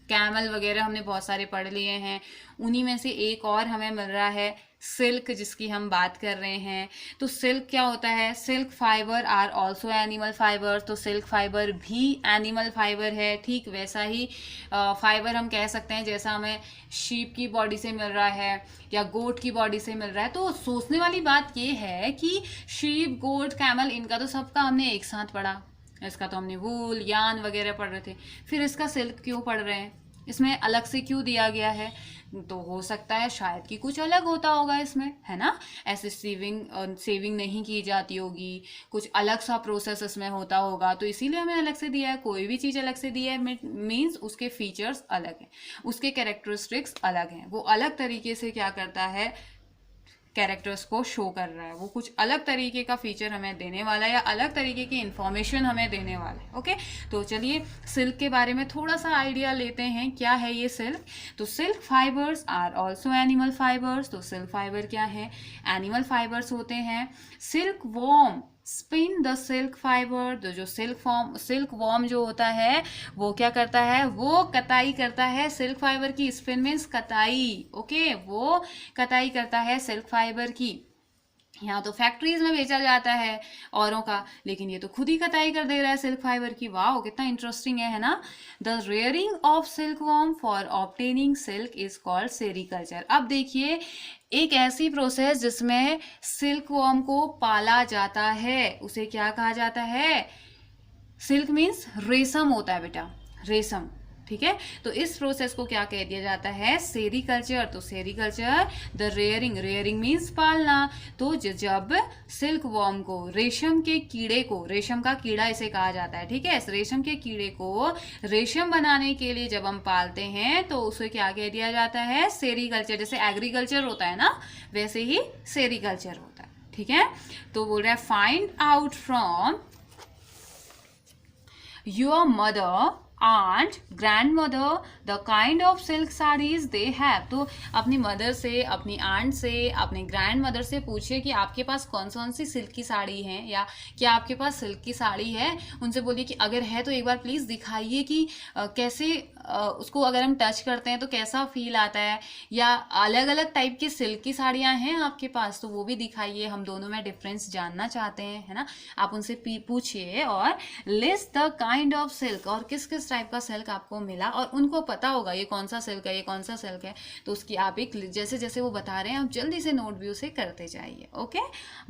कैमल वगैरह हमने बहुत सारे पढ़ लिए हैं। उन्हीं में से एक और हमें मिल रहा है सिल्क, जिसकी हम बात कर रहे हैं। तो सिल्क क्या होता है? Silk fibre are also animal fibre. तो सिल्क फाइबर भी एनिमल फाइबर है। ठीक वैसा ही फाइबर हम कह सकते हैं जैसा हमें शीप की बॉडी से मिल रहा है या गोट की बॉडी से मिल रहा है। तो सोचने वाली बात ये है कि शीप, गोट, कैमल, इनका तो सबका हमने एक साथ पढ़ा, इसका तो हमने वूल, यान वगैरह पढ़ रहे थे, फिर इसका सिल्क क्यों पढ़ रहे हैं? इसमें अलग से क्यों दिया गया है? तो हो सकता है शायद कि कुछ अलग होता होगा इसमें, है ना? ऐसे सेविंग नहीं की जाती होगी, कुछ अलग सा प्रोसेस इसमें होता होगा, तो इसीलिए हमें अलग से दिया है। कोई भी चीज़ अलग से दिया है मीन्स उसके फीचर्स अलग हैं, उसके कैरेक्टरिस्टिक्स अलग हैं, वो अलग तरीके से क्या करता है, कैरेक्टर्स को शो कर रहा है, वो कुछ अलग तरीके का फीचर हमें देने वाला है या अलग तरीके की इंफॉर्मेशन हमें देने वाला है। ओके, तो चलिए सिल्क के बारे में थोड़ा सा आइडिया लेते हैं। क्या है ये सिल्क? तो silk fibres are also animal fibres. तो सिल्क फाइबर क्या है? एनिमल फाइबर्स होते हैं। Silk worm spin the silk fibre. तो जो सिल्क वॉर्म जो होता है वो क्या करता है? वो कताई करता है सिल्क फाइबर की। स्पिन मीन्स कताई। ओके, वो कताई करता है सिल्क फाइबर की। यहाँ तो फैक्ट्रीज में बेचा जाता है औरों का, लेकिन ये तो खुद ही कताई कर दे रहा है सिल्क फाइबर की। वाह, कितना इंटरेस्टिंग है ना? The rearing of silk worm for obtaining silk is called sericulture. अब देखिए, एक ऐसी प्रोसेस जिसमें सिल्क वॉर्म को पाला जाता है उसे क्या कहा जाता है? सिल्क मीन्स रेशम होता है बेटा, रेशम। ठीक है, तो इस प्रोसेस को क्या कह दिया जाता है? सेरीकल्चर। तो सेरीकल्चर द रेयरिंग मीन्स पालना। तो जब सिल्क वॉर्म को, रेशम के कीड़े को, रेशम का कीड़ा इसे कहा जाता है, ठीक है, इस रेशम के कीड़े को रेशम बनाने के लिए जब हम पालते हैं तो उसे क्या कह दिया जाता है? सेरीकल्चर। जैसे एग्रीकल्चर होता है ना, वैसे ही सेरीकल्चर होता है। ठीक है, तो बोल रहा है find out from your mother, aunt, grandmother the kind of silk sarees they have। तो अपनी मदर से, अपनी आंट से, अपनी ग्रैंड मदर से पूछिए कि आपके पास कौन कौन सी सिल्क की साड़ी है, या क्या आपके पास सिल्क की साड़ी है। उनसे बोलिए कि अगर है तो एक बार प्लीज़ दिखाइए कि कैसे उसको अगर हम टच करते हैं तो कैसा फील आता है, या अलग अलग टाइप की सिल्क की साड़ियाँ हैं आपके पास तो वो भी दिखाइए, हम दोनों में डिफरेंस जानना चाहते हैं, है ना? आप उनसे पूछिए और list the kind of silk, और किस किस टाइप का सिल्क आपको मिला, और उनको पता होगा ये कौन सा सिल्क है, ये कौन सा सिल्क है, तो उसकी आप एक जैसे जैसे वो बता रहे हैं आप जल्दी से नोट भी उसे करते जाइए। Okay,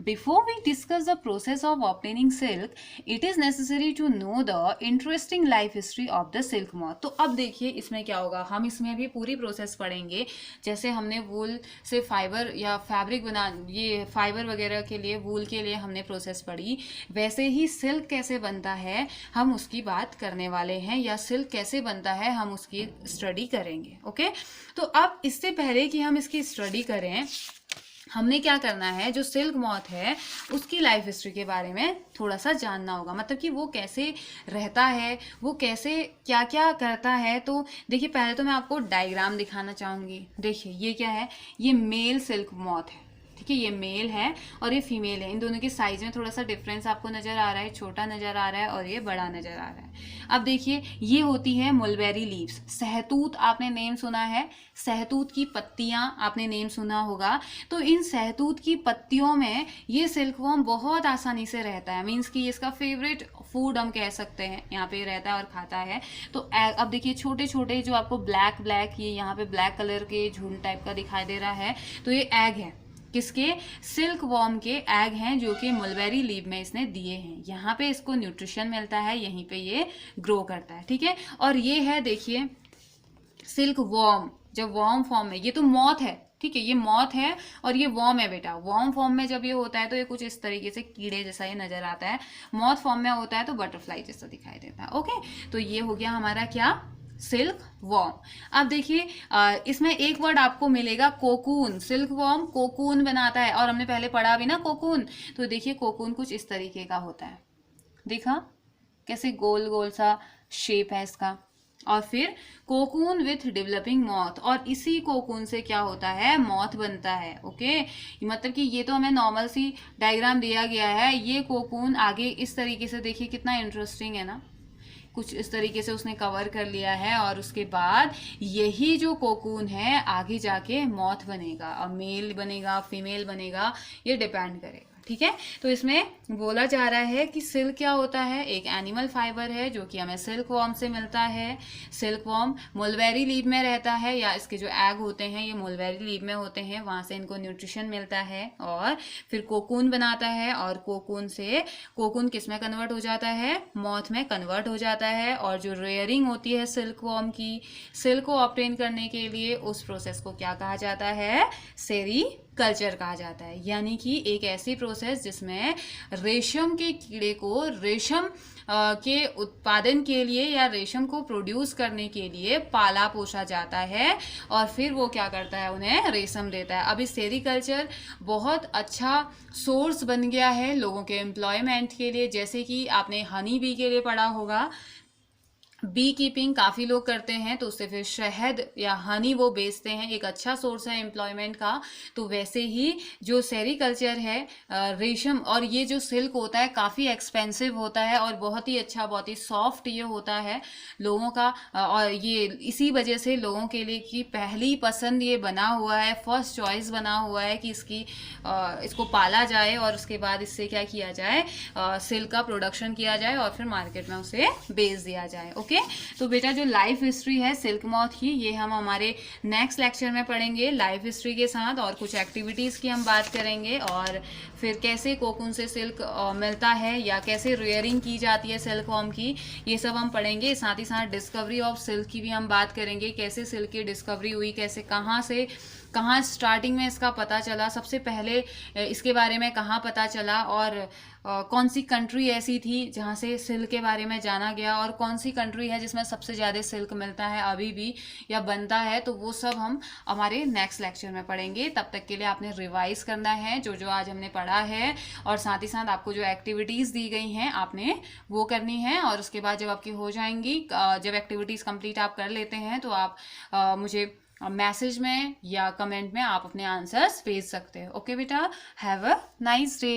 before we discuss the process of obtaining silk it is necessary to know the interesting life history of the silk moth. तो अब देखिए इसमें क्या होगा, हम इसमें भी पूरी प्रोसेस पढ़ेंगे। जैसे हमने वूल से फाइबर या फैब्रिक बना, ये फाइबर वगैरह के लिए, वूल के लिए हमने प्रोसेस पढ़ी, वैसे ही सिल्क कैसे बनता है हम उसकी बात करने वाले हैं, या सिल्क कैसे बनता है हम उसकी स्टडी करेंगे। ओके, तो अब इससे पहले कि हम इसकी स्टडी करें, हमने क्या करना है, जो सिल्क मॉथ है उसकी लाइफ हिस्ट्री के बारे में थोड़ा सा जानना होगा, मतलब कि वो कैसे रहता है, वो कैसे क्या क्या करता है। तो देखिए, पहले तो मैं आपको डायग्राम दिखाना चाहूँगी। देखिए ये क्या है, ये मेल सिल्क मॉथ है, ठीक है, ये मेल है और ये फीमेल है। इन दोनों के साइज में थोड़ा सा डिफरेंस आपको नजर आ रहा है, छोटा नजर आ रहा है और ये बड़ा नजर आ रहा है। अब देखिए, ये होती है मुलबेरी लीव्स, सहतूत आपने नेम सुना है, सहतूत की पत्तियां आपने नेम सुना होगा। तो इन सहतूत की पत्तियों में ये सिल्कवॉर्म बहुत आसानी से रहता है, मीन्स कि इसका फेवरेट फूड हम कह सकते हैं, यहाँ पे रहता है और खाता है। तो अब देखिए छोटे छोटे जो आपको ब्लैक ये यहाँ पे ब्लैक कलर के झूल टाइप का दिखाई दे रहा है, तो ये एग है, किसके? सिल्क वॉर्म के एग हैं, जो कि मुलबेरी लीव में इसने दिए हैं। यहाँ पे इसको न्यूट्रिशन मिलता है, यहीं पे ये ग्रो करता है, ठीक है। और ये है देखिए सिल्क वॉर्म, जब वॉर्म फॉर्म में, ये तो मॉथ है, ठीक है, ये मॉथ है और ये वॉर्म है बेटा। वॉर्म फॉर्म में जब ये होता है तो ये कुछ इस तरीके से कीड़े जैसा ये नजर आता है, मॉथ फॉर्म में होता है तो बटरफ्लाई जैसा दिखाई देता है। ओके, तो ये हो गया हमारा क्या, सिल्क वॉर्म। अब देखिए इसमें एक वर्ड आपको मिलेगा कोकून। सिल्क वॉर्म कोकून बनाता है, और हमने पहले पढ़ा भी ना कोकून। तो देखिए कोकून कुछ इस तरीके का होता है, देखा कैसे गोल गोल सा शेप है इसका। और फिर कोकून विथ डेवलपिंग मॉथ, और इसी कोकून से क्या होता है, मॉथ बनता है। ओके, मतलब कि ये तो हमें नॉर्मल सी डायग्राम दिया गया है, ये कोकून आगे इस तरीके से देखिए कितना इंटरेस्टिंग है ना, कुछ इस तरीके से उसने कवर कर लिया है। और उसके बाद यही जो कोकून है आगे जाके मॉथ बनेगा, और मेल बनेगा फीमेल बनेगा, ये डिपेंड करेगा। ठीक है, तो इसमें बोला जा रहा है कि सिल्क क्या होता है, एक एनिमल फाइबर है जो कि हमें सिल्क वॉर्म से मिलता है। सिल्क वॉर्म मुलबेरी लीव में रहता है, या इसके जो एग होते हैं ये मुलबेरी लीव में होते हैं, वहां से इनको न्यूट्रिशन मिलता है। और फिर कोकून बनाता है, और कोकून से कोकून किस में कन्वर्ट हो जाता है, मॉथ में कन्वर्ट हो जाता है। और जो रेयरिंग होती है सिल्क वॉर्म की, सिल्क को ऑब्टेन करने के लिए, उस प्रोसेस को क्या कहा जाता है, सेरीकल्चर कहा जाता है। यानी कि एक ऐसी प्रोसेस जिसमें रेशम के कीड़े को रेशम के उत्पादन के लिए या रेशम को प्रोड्यूस करने के लिए पाला पोसा जाता है, और फिर वो क्या करता है, उन्हें रेशम देता है। अभी सेरीकल्चर बहुत अच्छा सोर्स बन गया है लोगों के एम्प्लॉयमेंट के लिए। जैसे कि आपने हनी बी के लिए पढ़ा होगा, बी कीपिंग काफ़ी लोग करते हैं, तो उससे फिर शहद या हनी वो बेचते हैं, एक अच्छा सोर्स है एम्प्लॉयमेंट का। तो वैसे ही जो सेरीकल्चर है, रेशम और ये जो सिल्क होता है काफ़ी एक्सपेंसिव होता है, और बहुत ही अच्छा, बहुत ही सॉफ्ट ये होता है लोगों का। और ये इसी वजह से लोगों के लिए की पहली पसंद ये बना हुआ है, फर्स्ट चॉइस बना हुआ है कि इसको पाला जाए, और उसके बाद इससे क्या किया जाए, सिल्क का प्रोडक्शन किया जाए, और फिर मार्केट में उसे बेच दिया जाए। ओके, तो बेटा जो लाइफ हिस्ट्री है सिल्क मॉथ की, ये हम हमारे नेक्स्ट लेक्चर में पढ़ेंगे लाइफ हिस्ट्री के साथ, और कुछ एक्टिविटीज़ की हम बात करेंगे, और फिर कैसे कोकून से सिल्क मिलता है, या कैसे रेयरिंग की जाती है सिल्क वॉर्म की, ये सब हम पढ़ेंगे। साथ ही साथ डिस्कवरी ऑफ सिल्क की भी हम बात करेंगे, कैसे सिल्क की डिस्कवरी हुई, कैसे कहाँ स्टार्टिंग में इसका पता चला, सबसे पहले इसके बारे में कहाँ पता चला, और कौन सी कंट्री ऐसी थी जहाँ से सिल्क के बारे में जाना गया, और कौन सी कंट्री है जिसमें सबसे ज़्यादा सिल्क मिलता है अभी भी या बनता है। तो वो सब हम हमारे नेक्स्ट लेक्चर में पढ़ेंगे। तब तक के लिए आपने रिवाइज करना है जो जो आज हमने पढ़ा है, और साथ ही साथ आपको जो एक्टिविटीज़ दी गई हैं आपने वो करनी है। और उसके बाद जब आपकी हो जाएंगी, जब एक्टिविटीज़ कंप्लीट आप कर लेते हैं, तो आप मुझे मैसेज में या कमेंट में आप अपने आंसर्स भेज सकते हैं। ओके बेटा, हैव अ नाइस डे।